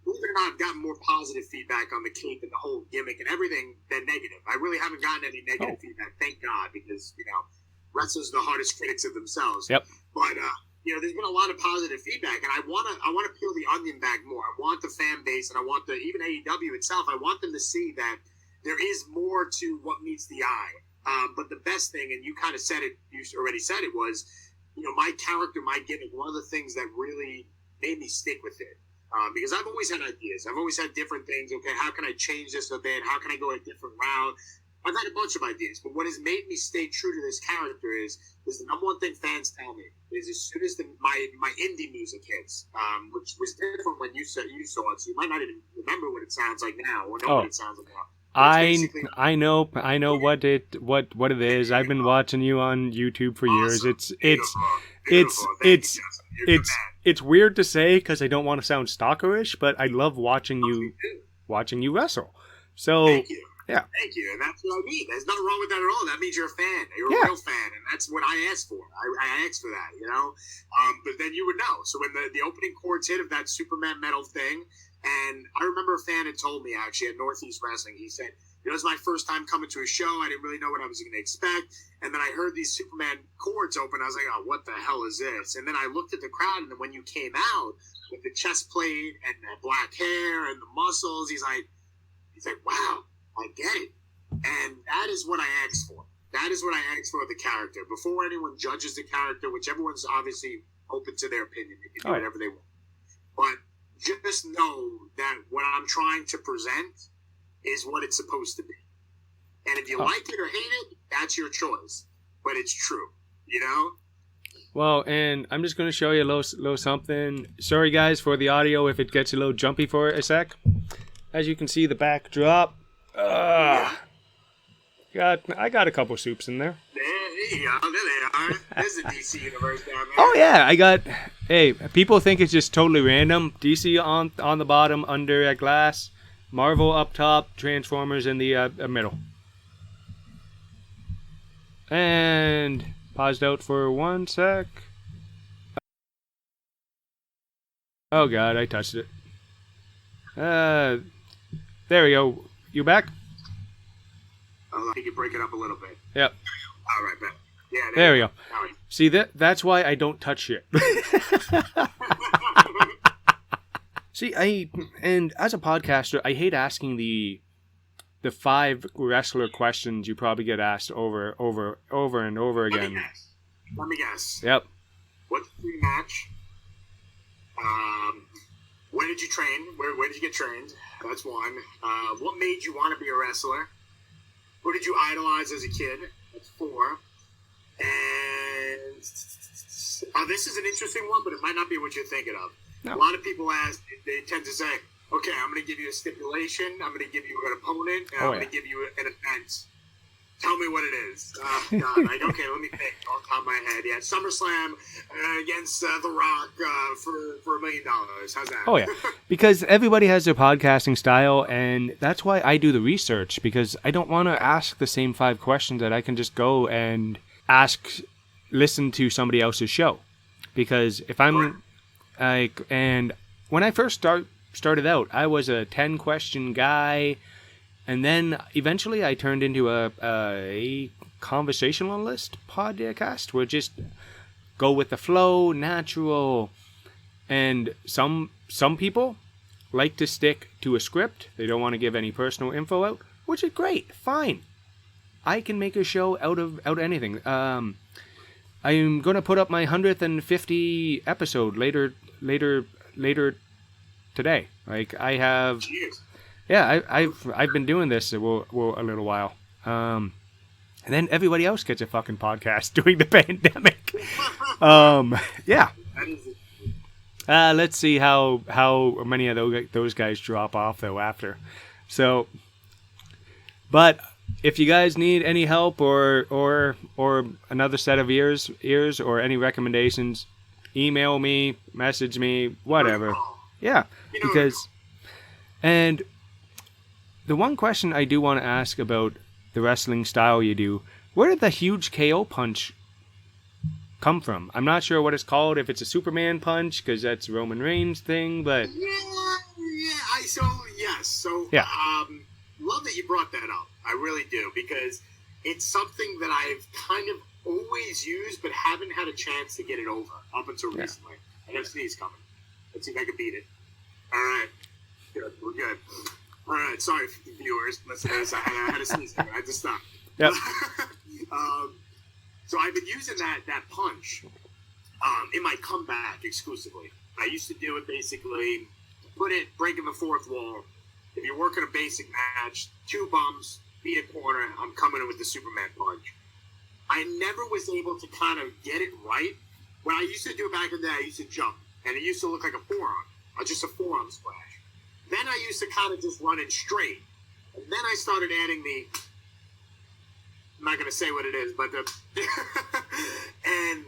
believe it or not, I've gotten more positive feedback on the cape and the whole gimmick and everything than negative. I really haven't gotten any negative feedback, thank God, because, you know, wrestlers are the hardest critics of themselves. Yep. But, you know, there's been a lot of positive feedback, and I want to peel the onion back more. I want the fan base, and I want even AEW itself, I want them to see that there is more to what meets the eye. But the best thing, and you kind of said it, you already said it, was, you know, my character, my gimmick, one of the things that really made me stick with it. Because I've always had ideas. I've always had different things. Okay, how can I change this a bit? How can I go a different route? I've had a bunch of ideas. But what has made me stay true to this character is the number one thing fans tell me is, as soon as my indie music hits, which was different when you saw it, so you might not even remember what it sounds like now or know what it sounds like now. I know what it is. I've been watching you on YouTube for years. It's weird to say because I don't want to sound stalkerish, but I love watching you wrestle. So thank you. Yeah. Thank you. And that's what I mean. There's nothing wrong with that at all. That means you're a fan. You're a real fan. And that's what I asked for. I asked for that, you know? But then you would know. So when the opening chords hit of that Superman metal thing, and I remember a fan had told me, actually, at Northeast Wrestling, he said, you know, it was my first time coming to a show. I didn't really know what I was going to expect. And then I heard these Superman chords open. I was like, oh, what the hell is this? And then I looked at the crowd, and then when you came out with the chest plate and the black hair and the muscles, he's like, wow, I get it. And that is what I asked for. That is what I asked for of the character. Before anyone judges the character, which everyone's obviously open to their opinion. They can do whatever they want. But just know that what I'm trying to present is what it's supposed to be. And if you like it or hate it, that's your choice. But it's true, you know? Well, and I'm just going to show you a little something. Sorry, guys, for the audio if it gets a little jumpy for a sec. As you can see, the backdrop. I got a couple soups in there. There you go. There they are. There's a DC universe down there. Oh, yeah. Hey, people think it's just totally random. DC on the bottom under a glass. Marvel up top. Transformers in the middle. And paused out for 1 sec. Oh, God. I touched it. There we go. You back? I think you break it up a little bit. Yep. All right, man. Yeah. There we go. See, that's why I don't touch shit. See, and as a podcaster, I hate asking the 5 wrestler questions you probably get asked over and over again. Let me guess. Yep. What's the match? Where did you train? Where did you get trained? That's one. What made you want to be a wrestler? Who did you idolize as a kid? That's 4. And this is an interesting one, but it might not be what you're thinking of. No. A lot of people they tend to say, okay, I'm going to give you a stipulation, I'm going to give you an opponent, and I'm going to give you an event. Tell me what it is. God, okay, let me think off the top of my head. Yeah, SummerSlam against The Rock for $1 million. How's that? Oh, yeah. Because everybody has their podcasting style, and that's why I do the research, because I don't want to ask the same 5 questions that I can just go and listen to somebody else's show. Because if I'm and when I first started out, I was a 10-question guy. And then eventually I turned into a conversationalist podcast where just go with the flow, natural. And some people like to stick to a script. They don't want to give any personal info out, which is great. Fine. I can make a show out of anything. I'm going to put up my 150 episode later today. Like I have. Jeez. Yeah, I've been doing this a little while, and then everybody else gets a fucking podcast during the pandemic. Yeah. Let's see how many of those guys drop off though after. So, but if you guys need any help or another set of ears or any recommendations, email me, message me, whatever. Yeah, because and. The one question I do want to ask about the wrestling style you do, where did the huge KO punch come from? I'm not sure what it's called, if it's a Superman punch, because that's Roman Reigns' thing, but... Love that you brought that up. I really do, because it's something that I've kind of always used, but haven't had a chance to get it over up until recently. I got a sneeze coming. Let's see if I can beat it. All right. Good. We're good. All right, sorry, viewers. Listen to this. I had a sneeze. I had to stop. Yep. So I've been using that punch in my comeback exclusively. I used to do it basically, breaking the 4th wall. If you're working a basic match, 2 bumps, beat a corner, I'm coming in with the Superman punch. I never was able to kind of get it right. When I used to do it back in the day, I used to jump, and it used to look like a forearm, or just a forearm splash. Then I used to kind of just run it straight. And then I started adding I'm not going to say what it is, but and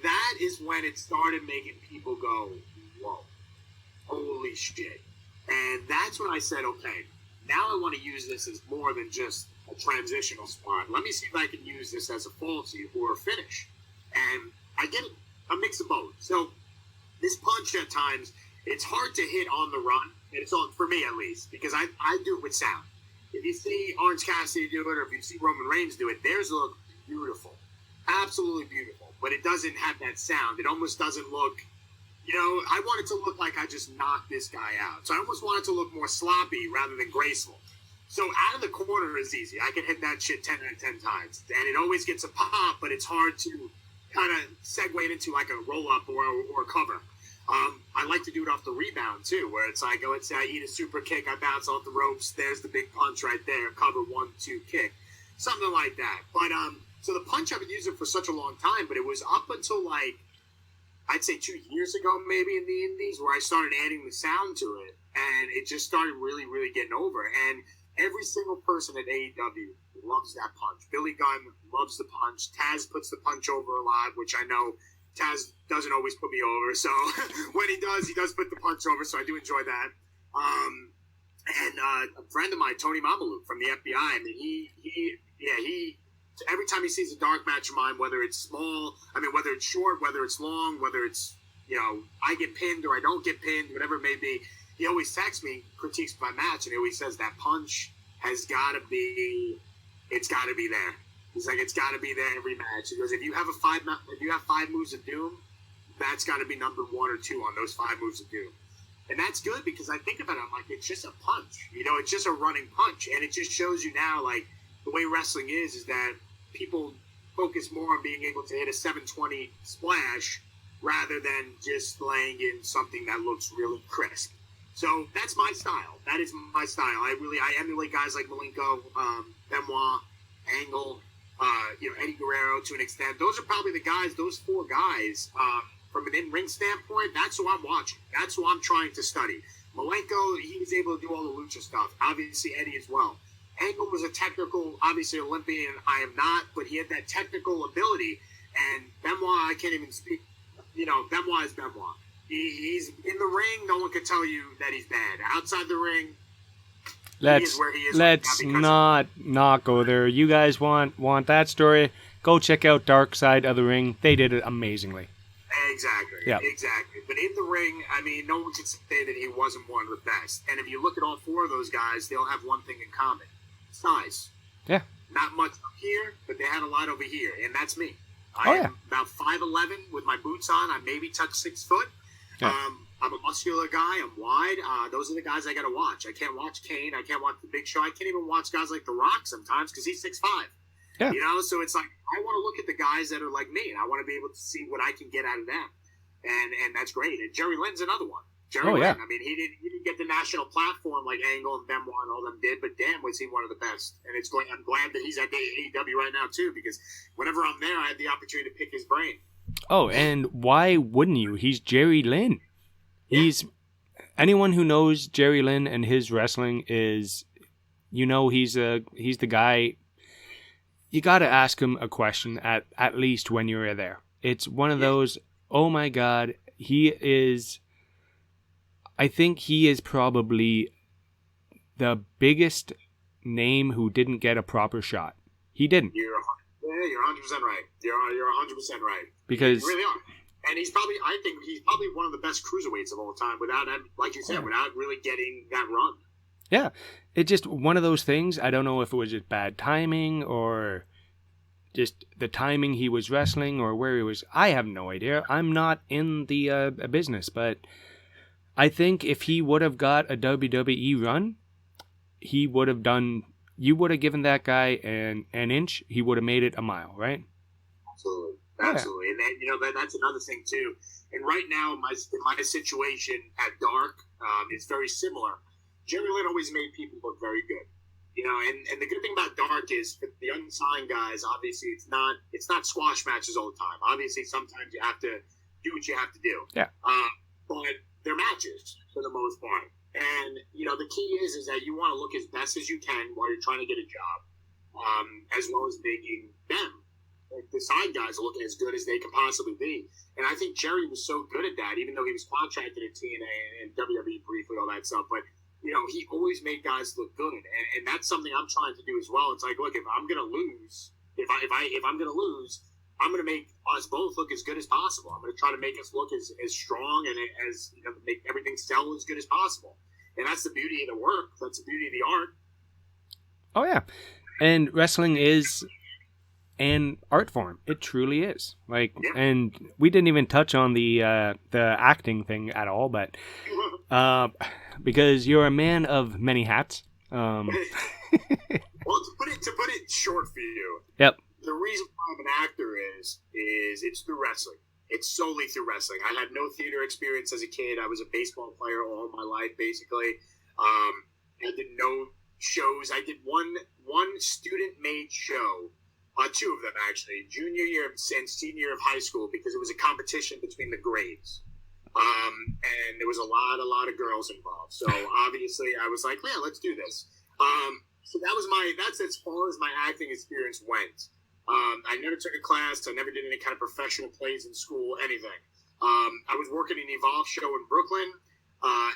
that is when it started making people go, whoa, holy shit. And that's when I said, okay, now I want to use this as more than just a transitional spot. Let me see if I can use this as a falsy or a finish. And I get a mix of both. So this punch at times, it's hard to hit on the run. And it's on, for me at least, because I do it with sound. If you see Orange Cassidy do it, or if you see Roman Reigns do it, theirs look beautiful. Absolutely beautiful. But it doesn't have that sound. It almost doesn't look, I want it to look like I just knocked this guy out. So I almost want it to look more sloppy rather than graceful. So out of the corner is easy. I can hit that shit 10 out of 10 times. And it always gets a pop, but it's hard to kind of segue it into like a roll-up or a cover. I like to do it off the rebound, too, where it's like, let's say I eat a super kick, I bounce off the ropes, there's the big punch right there, cover 1-2 kick, something like that. But, so the punch I've been using for such a long time, but it was up until, I'd say 2 years ago, maybe in the Indies, where I started adding the sound to it, and it just started really, really getting over. And every single person at AEW loves that punch. Billy Gunn loves the punch. Taz puts the punch over a lot, which I know Taz doesn't always put me over, so when he does put the punch over, so I do enjoy that. And a friend of mine, Tony Mamaluke from the FBI, I mean, he every time he sees a dark match of mine, whether it's small, whether it's short, whether it's long, whether it's, I get pinned or I don't get pinned, whatever it may be, he always texts me, critiques my match, and he always says that punch it's got to be there. He's like, it's got to be there every match. He goes, if you have 5 moves of doom, that's got to be number 1 or 2 on those 5 moves of doom. And that's good because I think about it, I'm like, it's just a punch. You know, it's just a running punch. And it just shows you now, like, the way wrestling is that people focus more on being able to hit a 720 splash rather than just laying in something that looks really crisp. So that's my style. That is my style. I emulate guys like Malenko, Benoit, Angle, Eddie Guerrero to an extent. Those are probably the guys, those four guys, from an in-ring standpoint, that's who I'm watching. That's who I'm trying to study. Malenko, he was able to do all the lucha stuff. Obviously, Eddie as well. Angle was a technical, obviously Olympian. I am not, but he had that technical ability. And Benoit, I can't even speak. Benoit is Benoit. He's in the ring. No one could tell you that he's bad. Outside the ring, he is where he is. Let's not go there. You guys want that story? Go check out Dark Side of the Ring. They did it amazingly. Exactly. Yeah. Exactly. But in the ring, I mean, no one can say that he wasn't one of the best. And if you look at all four of those guys, they'll have one thing in common: size. Yeah. Not much up here, but they had a lot over here, and that's me. Oh, I yeah. am about 5'11" with my boots on. I maybe touch 6 foot. Yeah. I'm a muscular guy. I'm wide. Those are the guys I got to watch. I can't watch Kane. I can't watch The Big Show. I can't even watch guys like The Rock sometimes because he's 6'5". Yeah. You know, so it's like I want to look at the guys that are like me, and I want to be able to see what I can get out of them, and that's great. And Jerry Lynn's another one. Jerry Lynn. I mean, he didn't get the national platform like Angle and Benoit and all them did, but damn, was he one of the best. And I'm glad that he's at AEW right now too, because whenever I'm there, I have the opportunity to pick his brain. Oh, and why wouldn't you? He's Jerry Lynn. Yeah. He's anyone who knows Jerry Lynn and his wrestling is, he's the guy. You got to ask him a question at least when you're there. It's one of those. Oh my God, he is. I think he is probably the biggest name who didn't get a proper shot. He didn't. You're 100% right. You're 100% right. Because you really are. And I think he's probably one of the best cruiserweights of all time without, like you said, without really getting that run. Yeah. It's just one of those things. I don't know if it was just bad timing or just the timing he was wrestling or where he was. I have no idea. I'm not in the business, but I think if he would have got a WWE run, you would have given that guy an inch, he would have made it a mile, right? Absolutely. Yeah. Absolutely. And then, that's another thing too. And right now, my situation at Dark is very similar. Jerry Lynn always made people look very good. And the good thing about Dark is for the unsigned guys, obviously it's not squash matches all the time. Obviously sometimes you have to do what you have to do. Yeah. But they're matches for the most part. And, the key is that you want to look as best as you can while you're trying to get a job, as well as making them, the side guys, look as good as they can possibly be. And I think Jerry was so good at that, even though he was contracted at TNA and WWE briefly, all that stuff. But, he always made guys look good. And that's something I'm trying to do as well. It's like, look, if I'm going to lose, if I'm going to lose, I'm going to make us both look as good as possible. I'm going to try to make us look as strong and as make everything sell as good as possible. And that's the beauty of the work. That's the beauty of the art. Oh yeah, and wrestling is an art form. It truly is. And we didn't even touch on the acting thing at all, but because you're a man of many hats. Well, to put it short for you. Yep. The reason why I'm an actor is it's through wrestling. It's solely through wrestling. I had no theater experience as a kid. I was a baseball player all my life, basically. I did no shows. I did one student-made show, two of them actually, junior year and senior year of high school, because it was a competition between the grades. And there was a lot of girls involved. So obviously, I was like, yeah, let's do this. So that's as far as my acting experience went. I never took a class. I never did any kind of professional plays in school, anything. I was working an Evolve show in Brooklyn,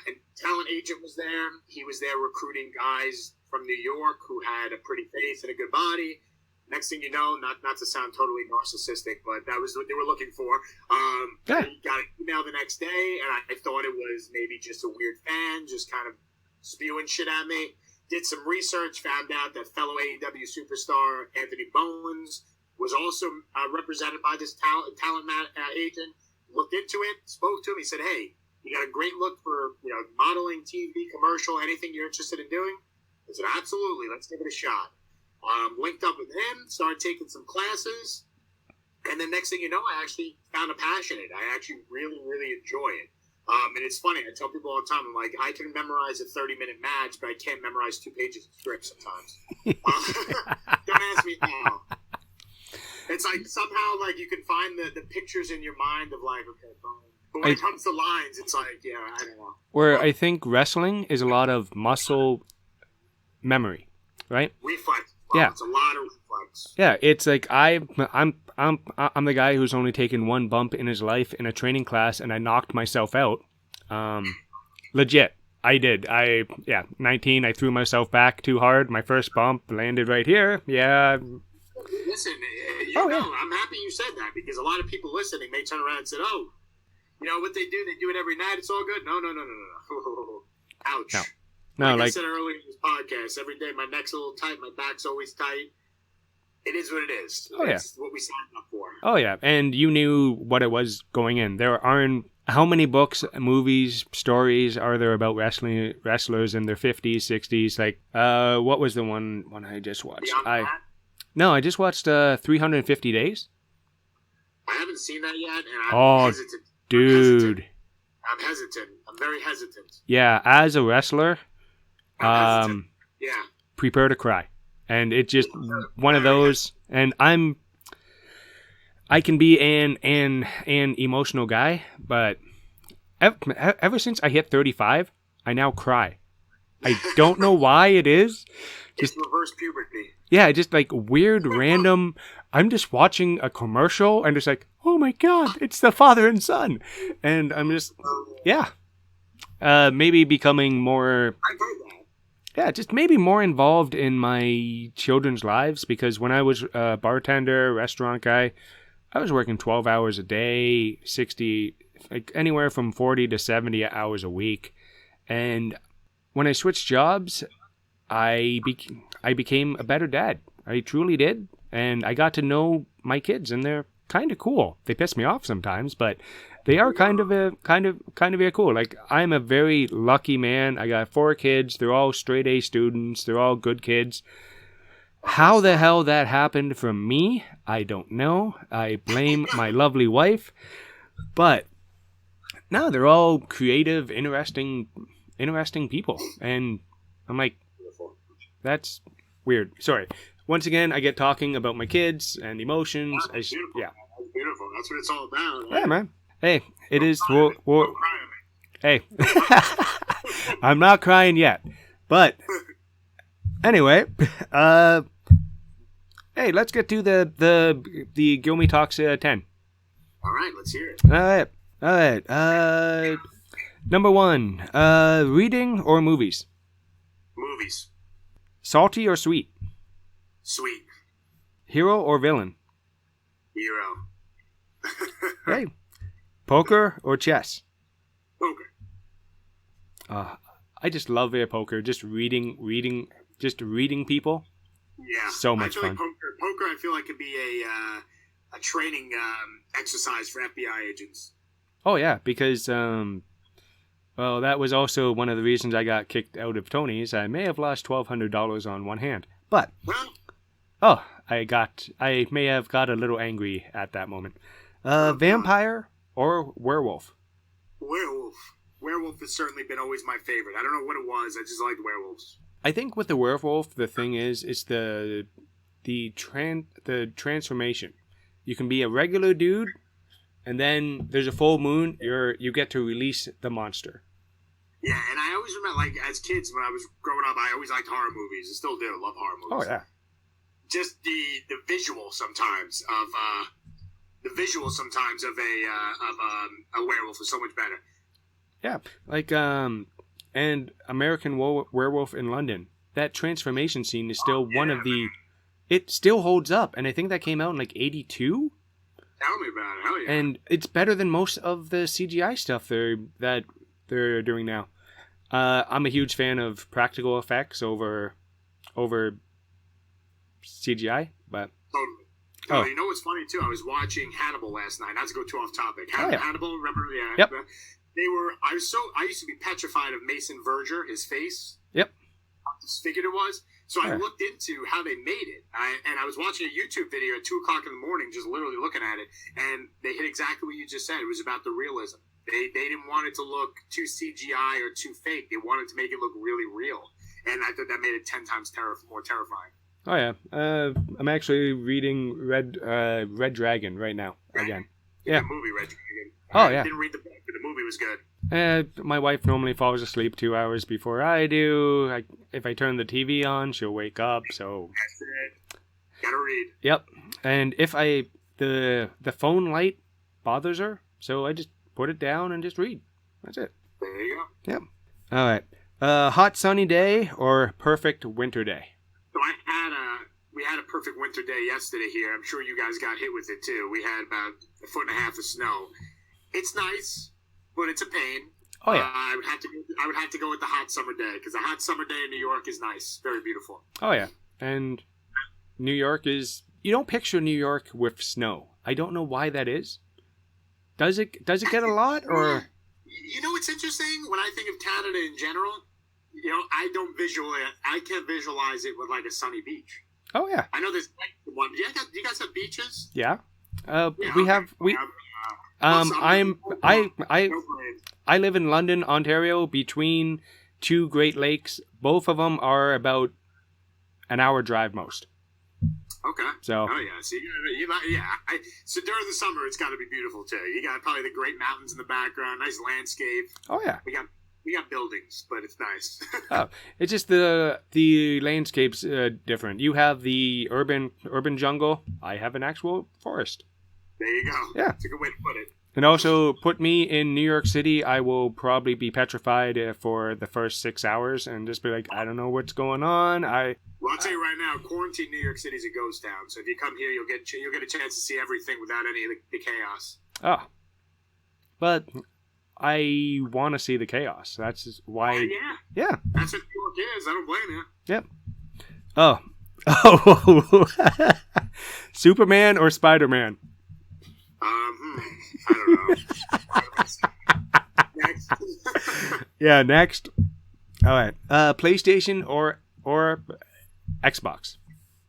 and talent agent was there. He was there recruiting guys from New York who had a pretty face and a good body. Next thing you know, not to sound totally narcissistic, but that was what they were looking for. I got an email the next day, and I thought it was maybe just a weird fan, just kind of spewing shit at me. Did some research, found out that fellow AEW superstar Anthony Bowens was also represented by this talent agent. Looked into it, spoke to him. He said, hey, You got a great look for, modeling, TV, commercial, anything you're interested in doing? I said, absolutely, let's give it a shot. Linked up with him, started taking some classes, and then next thing you know, I actually found a passion in it. I actually really, really enjoy it. And it's funny, I tell people all the time, I'm like, I can memorize a 30-minute match, but I can't memorize 2 pages of script sometimes. Don't ask me how. It's like somehow like you can find the pictures in your mind of like, okay, but when it comes to lines, it's like, yeah, I don't know. Where I think wrestling is a lot of muscle memory, right? Reflex. Wow, Yeah. It's a lot of reflex. Yeah, it's like I'm the guy who's only taken one bump in his life in a training class, and I knocked myself out. Legit, I did. 19. I threw myself back too hard. My first bump landed right here. Yeah. Listen, I'm happy you said that because a lot of people listening may turn around and say, "Oh, you know what they do? They do it every night. It's all good." No. Ouch. No, I said earlier in this podcast, every day my neck's a little tight, my back's always tight. It is what it is. Oh, yeah. It's what we signed up for. Oh, yeah. And you knew what it was going in. There aren't... How many books, movies, stories are there about wrestlers in their 50s, 60s? Like, what was the one I just watched? I just watched 350 Days. I haven't seen that yet, and I'm hesitant. Dude. I'm hesitant. I'm very hesitant. Yeah, as a wrestler, Yeah. prepare to cry. And it's just one of those, and I can be an emotional guy, but ever since I hit 35, I now cry. I don't know why it is. Just reverse puberty. Yeah, just like weird, random. I'm just watching a commercial and it's like, oh my God, it's the father and son. And I'm just, maybe becoming more. I heard that. Yeah, just maybe more involved in my children's lives because when I was a bartender, restaurant guy, I was working 12 hours a day, 60, like anywhere from 40 to 70 hours a week. And when I switched jobs, I became a better dad. I truly did. And I got to know my kids and they're kind of cool. They piss me off sometimes, but they are kind of very cool. Like I'm a very lucky man. I got 4 kids. They're all straight A students. They're all good kids. How the hell that happened from me, I don't know. I blame my lovely wife. But no, they're all creative, interesting people. And I'm like, that's weird. Sorry. Once again, I get talking about my kids and emotions. That's beautiful. That's what it's all about. Yeah, man. Hey, it is. Hey, I'm not crying yet, but anyway, hey, let's get to the Guilmy Talks 10. All right, let's hear it. All right. Number 1, reading or movies? Movies. Salty or sweet? Sweet. Hero or villain? Hero. Hey. Poker or chess? Poker. I just love poker. Just reading people. Yeah. So much fun. Like poker, I feel like could be a training exercise for FBI agents. Oh yeah, because well, that was also one of the reasons I got kicked out of Tony's. I may have lost $1,200 on one hand, but I may have got a little angry at that moment. Vampire or werewolf? Werewolf has certainly been always my favorite. I don't know what it was. I just liked werewolves. I think with the werewolf, the thing is, it's the transformation. You can be a regular dude, and then there's a full moon. You get to release the monster. Yeah, and I always remember, like as kids when I was growing up, I always liked horror movies. I still do. I love horror movies. Oh yeah. Just the visual sometimes of a werewolf is so much better. Yeah, like and American Werewolf in London. That transformation scene is still one of the. It still holds up, and I think that came out in like '82. Tell me about it. Hell yeah! And it's better than most of the CGI stuff that they're doing now. I'm a huge fan of practical effects over CGI, but totally. Oh, you know what's funny too? I was watching Hannibal last night. Not to go too off topic. Hannibal, remember? Yeah. Yep. I used to be petrified of Mason Verger, his face. Yep. How disfigured it was. So I looked into how they made it. And I was watching a YouTube video at 2 o'clock in the morning, just literally looking at it. And they hit exactly what you just said. It was about the realism. They didn't want it to look too CGI or too fake. They wanted to make it look really real. And I thought that made it 10 times more terrifying. Oh, yeah. I'm actually reading Red Dragon right now again. Yeah. The movie Red Dragon. Oh, yeah. I didn't read the book, but the movie was good. My wife normally falls asleep 2 hours before I do. If I turn the TV on, she'll wake up. So That's it. Gotta read. Yep. And if the phone light bothers her, so I just put it down and just read. That's it. There you go. Yep. All right. Hot sunny day or perfect winter day? So we had a perfect winter day yesterday here. I'm sure you guys got hit with it too. We had about 1.5 feet of snow. It's nice, but it's a pain. Oh yeah. I would have to go with the hot summer day because a hot summer day in New York is nice, very beautiful. Oh yeah. And New York is, you don't picture New York with snow. I don't know why that is. Does it get a lot or? You know what's interesting? When I think of Canada in general, I can't visualize it with like a sunny beach. Oh yeah. I know there's one. Do you guys have beaches? Yeah. I live in London, Ontario, between 2 Great Lakes. Both of them are about an hour drive most. Okay. So. Oh yeah. So so during the summer, it's got to be beautiful too. You got probably the great mountains in the background, nice landscape. Oh yeah. We got buildings, but it's nice. Oh, it's just the landscape's different. You have the urban jungle. I have an actual forest. There you go. Yeah. That's a good way to put it. And also, put me in New York City, I will probably be petrified for the first 6 hours and just be like, I don't know what's going on. Well, I'll tell you right now, quarantine New York City is a ghost town. So if you come here, you'll get a chance to see everything without any of the chaos. Oh. But I want to see the chaos. That's why. Yeah. That's what New York is. I don't blame you. Yep. Oh. Superman or Spider-Man? I don't know. Next. Yeah, next. All right. PlayStation or Xbox?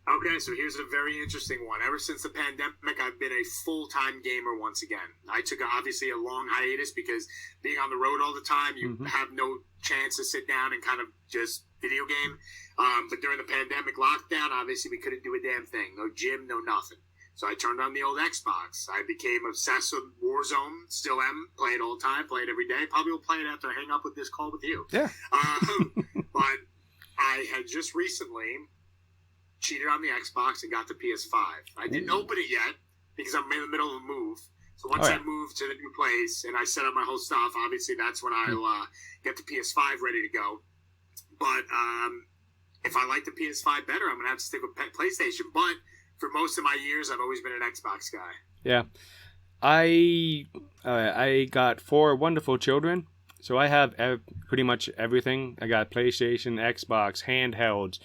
Okay, so here's a very interesting one. Ever since the pandemic, I've been a full-time gamer once again. I took obviously a long hiatus because being on the road all the time, you have no chance to sit down and kind of just video game. But during the pandemic lockdown, obviously we couldn't do a damn thing. No gym, no nothing. So I turned on the old Xbox. I became obsessed with Warzone. Still am. Play it all the time. Play it every day. Probably will play it after I hang up with this call with you. Yeah. But I had just recently cheated on the Xbox and got the PS5. I didn't open it yet because I'm in the middle of a move. So once I moved to the new place and I set up my whole stuff, obviously that's when I'll get the PS5 ready to go. But if I like the PS5 better, I'm going to have to stick with PlayStation. But for most of my years, I've always been an Xbox guy. Yeah. I got 4 wonderful children, so I have pretty much everything. I got PlayStation, Xbox, handhelds.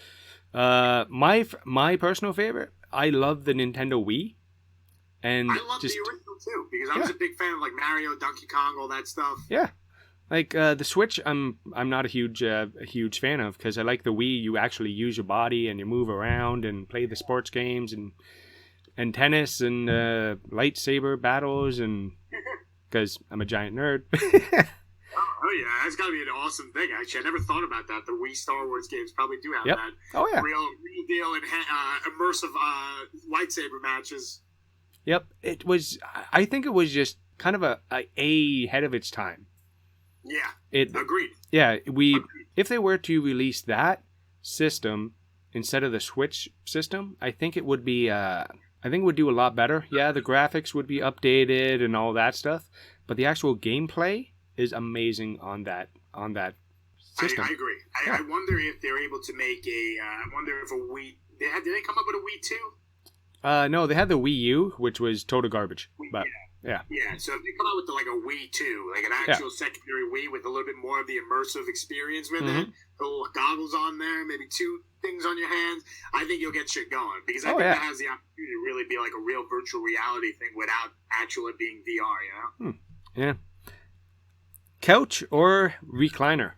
My personal favorite, I love the Nintendo Wii. And I love the original too, because I was a big fan of like Mario, Donkey Kong, all that stuff. Yeah. Like the Switch, I'm not a huge fan of because I like the Wii. You actually use your body and you move around and play the sports games and tennis and lightsaber battles and because I'm a giant nerd. Oh yeah, that's gotta be an awesome thing. Actually, I never thought about that. The Wii Star Wars games probably do have that. Oh yeah, real deal and immersive lightsaber matches. Yep, it was. I think it was just kind of a ahead of its time. Yeah, agreed. Yeah, if they were to release that system instead of the Switch system, I think it would be. I think it would do a lot better. Yeah, the graphics would be updated and all that stuff, but the actual gameplay is amazing on that system. I agree. Yeah. I wonder if they're able to make I wonder if a Wii. Did they come up with a Wii too? No, they had the Wii U, which was total garbage. But yeah. So if they come out with like a Wii 2, like an actual secondary Wii with a little bit more of the immersive experience with it, the little goggles on there, maybe 2 things on your hands, I think you'll get shit going. Because I think that has the opportunity to really be like a real virtual reality thing without actually being VR, you know? Yeah. Couch or recliner?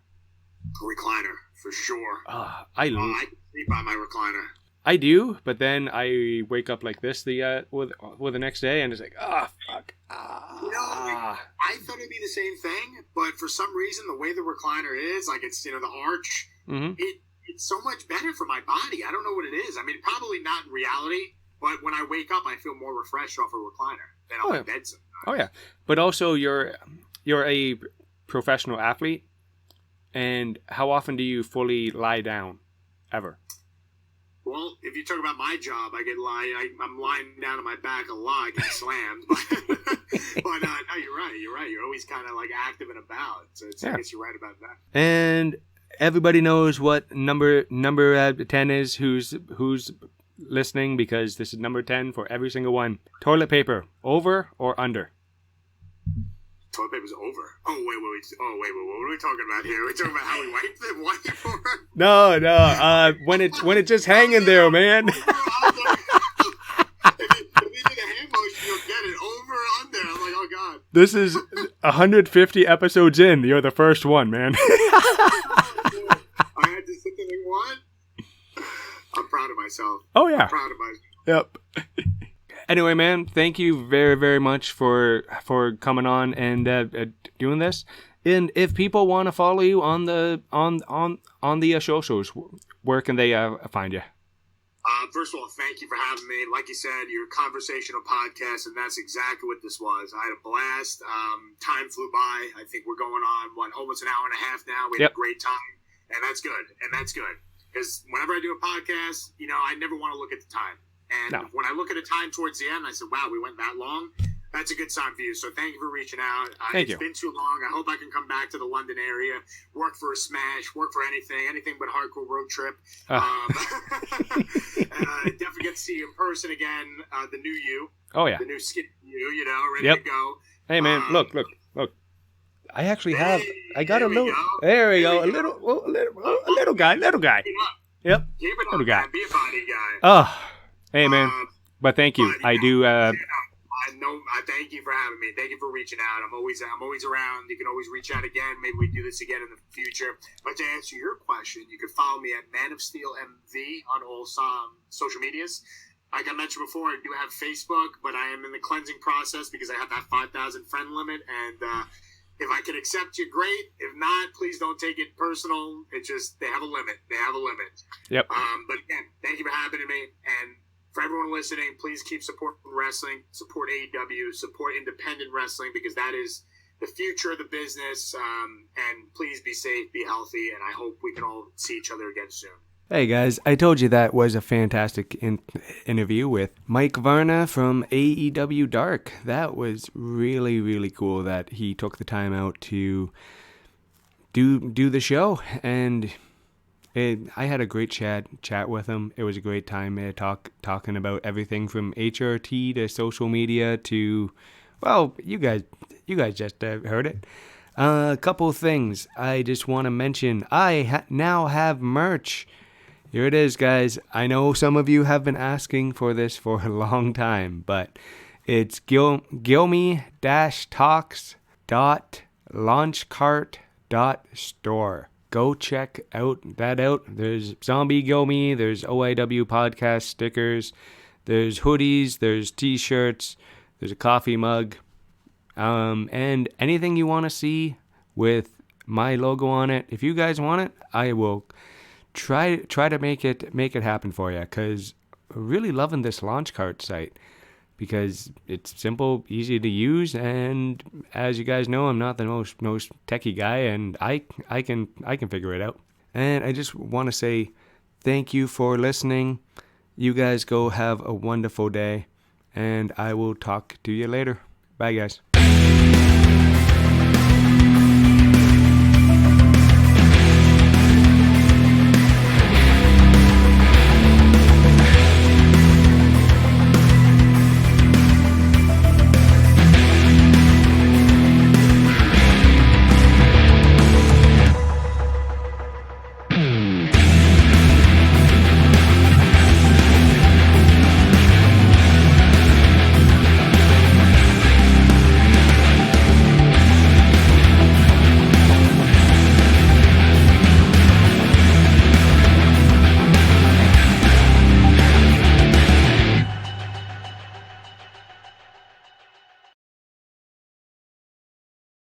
Recliner, for sure. I I can sleep on my recliner. I do, but then I wake up like this with the next day, and it's like, fuck. I thought it'd be the same thing, but for some reason, the way the recliner is, like it's, the arch, it's so much better for my body. I don't know what it is. I mean, probably not in reality, but when I wake up, I feel more refreshed off a recliner than on my bed sometimes. Oh, yeah. But also, you're a professional athlete, and how often do you fully lie down, ever? Well, if you talk about my job, I'm lying down on my back a lot, I get slammed. But no, you're right. You're always kind of like active and about. So I guess you're right about that. And everybody knows what number 10 is. Who's listening? Because this is number 10 for every single one. Toilet paper, over or under? Toilet paper's over. Oh wait. What are we talking about here? Are we talking about how we wipe the for? No. When it's just hanging there, man. If you did a hand motion, you'll get it. Over or under? I'm like, oh god. This is 150 episodes in. You're the first one, man. I had to sit there and what? I'm proud of myself. Oh yeah. I'm proud of myself. Yep. Anyway, man, thank you very, very much for coming on and doing this. And if people want to follow you on the socials, where can they find you? First of all, thank you for having me. Like you said, you're a conversational podcast, and that's exactly what this was. I had a blast. Time flew by. I think we're going on almost an hour and a half now. We had a great time, and that's good. Because whenever I do a podcast, I never want to look at the time. And when I look at a time towards the end, I said, wow, we went that long. That's a good sign for you. So thank you for reaching out. It's been too long. I hope I can come back to the London area, work for a Smash, work for anything but hardcore road trip. And definitely get to see you in person again, the new you. Oh, yeah. The new skin you, ready to go. Hey, man, look. I actually have, I got a little, there we go, a little guy. Yep. Keep it little up, guy. Man. Be a body guy. Oh. Hey, man, but thank you. I do. I thank you for having me. Thank you for reaching out. I'm always around. You can always reach out again. Maybe we do this again in the future. But to answer your question, you can follow me at Man of Steel MV on all social medias. Like I mentioned before, I do have Facebook, but I am in the cleansing process because I have that 5,000 friend limit. And if I can accept you, great. If not, please don't take it personal. It's just they have a limit. Yep. But again, thank you for having me. And for everyone listening, please keep supporting wrestling, support AEW, support independent wrestling, because that is the future of the business. And please be safe, be healthy, and I hope we can all see each other again soon. Hey guys, I told you that was a fantastic interview with Mike Verna from AEW Dark. That was really, really cool that he took the time out to do the show, and I had a great chat with him. It was a great time talking about everything from HRT to social media to, well, you guys just heard it. A couple of things I just want to mention. I now have merch. Here it is, guys. I know some of you have been asking for this for a long time, but it's Guilmy-talks.launchcart.store. Go check that out. There's Zombie Guilmy, there's OIW podcast stickers, there's hoodies, there's t-shirts, there's a coffee mug, and anything you want to see with my logo on it. If you guys want it, I will try to make it happen for you, because I'm really loving this launch cart site because it's simple, easy to use, and as you guys know, I'm not the most techie guy, and I can figure it out. And I just want to say thank you for listening. You guys go have a wonderful day, and I will talk to you later. Bye, guys.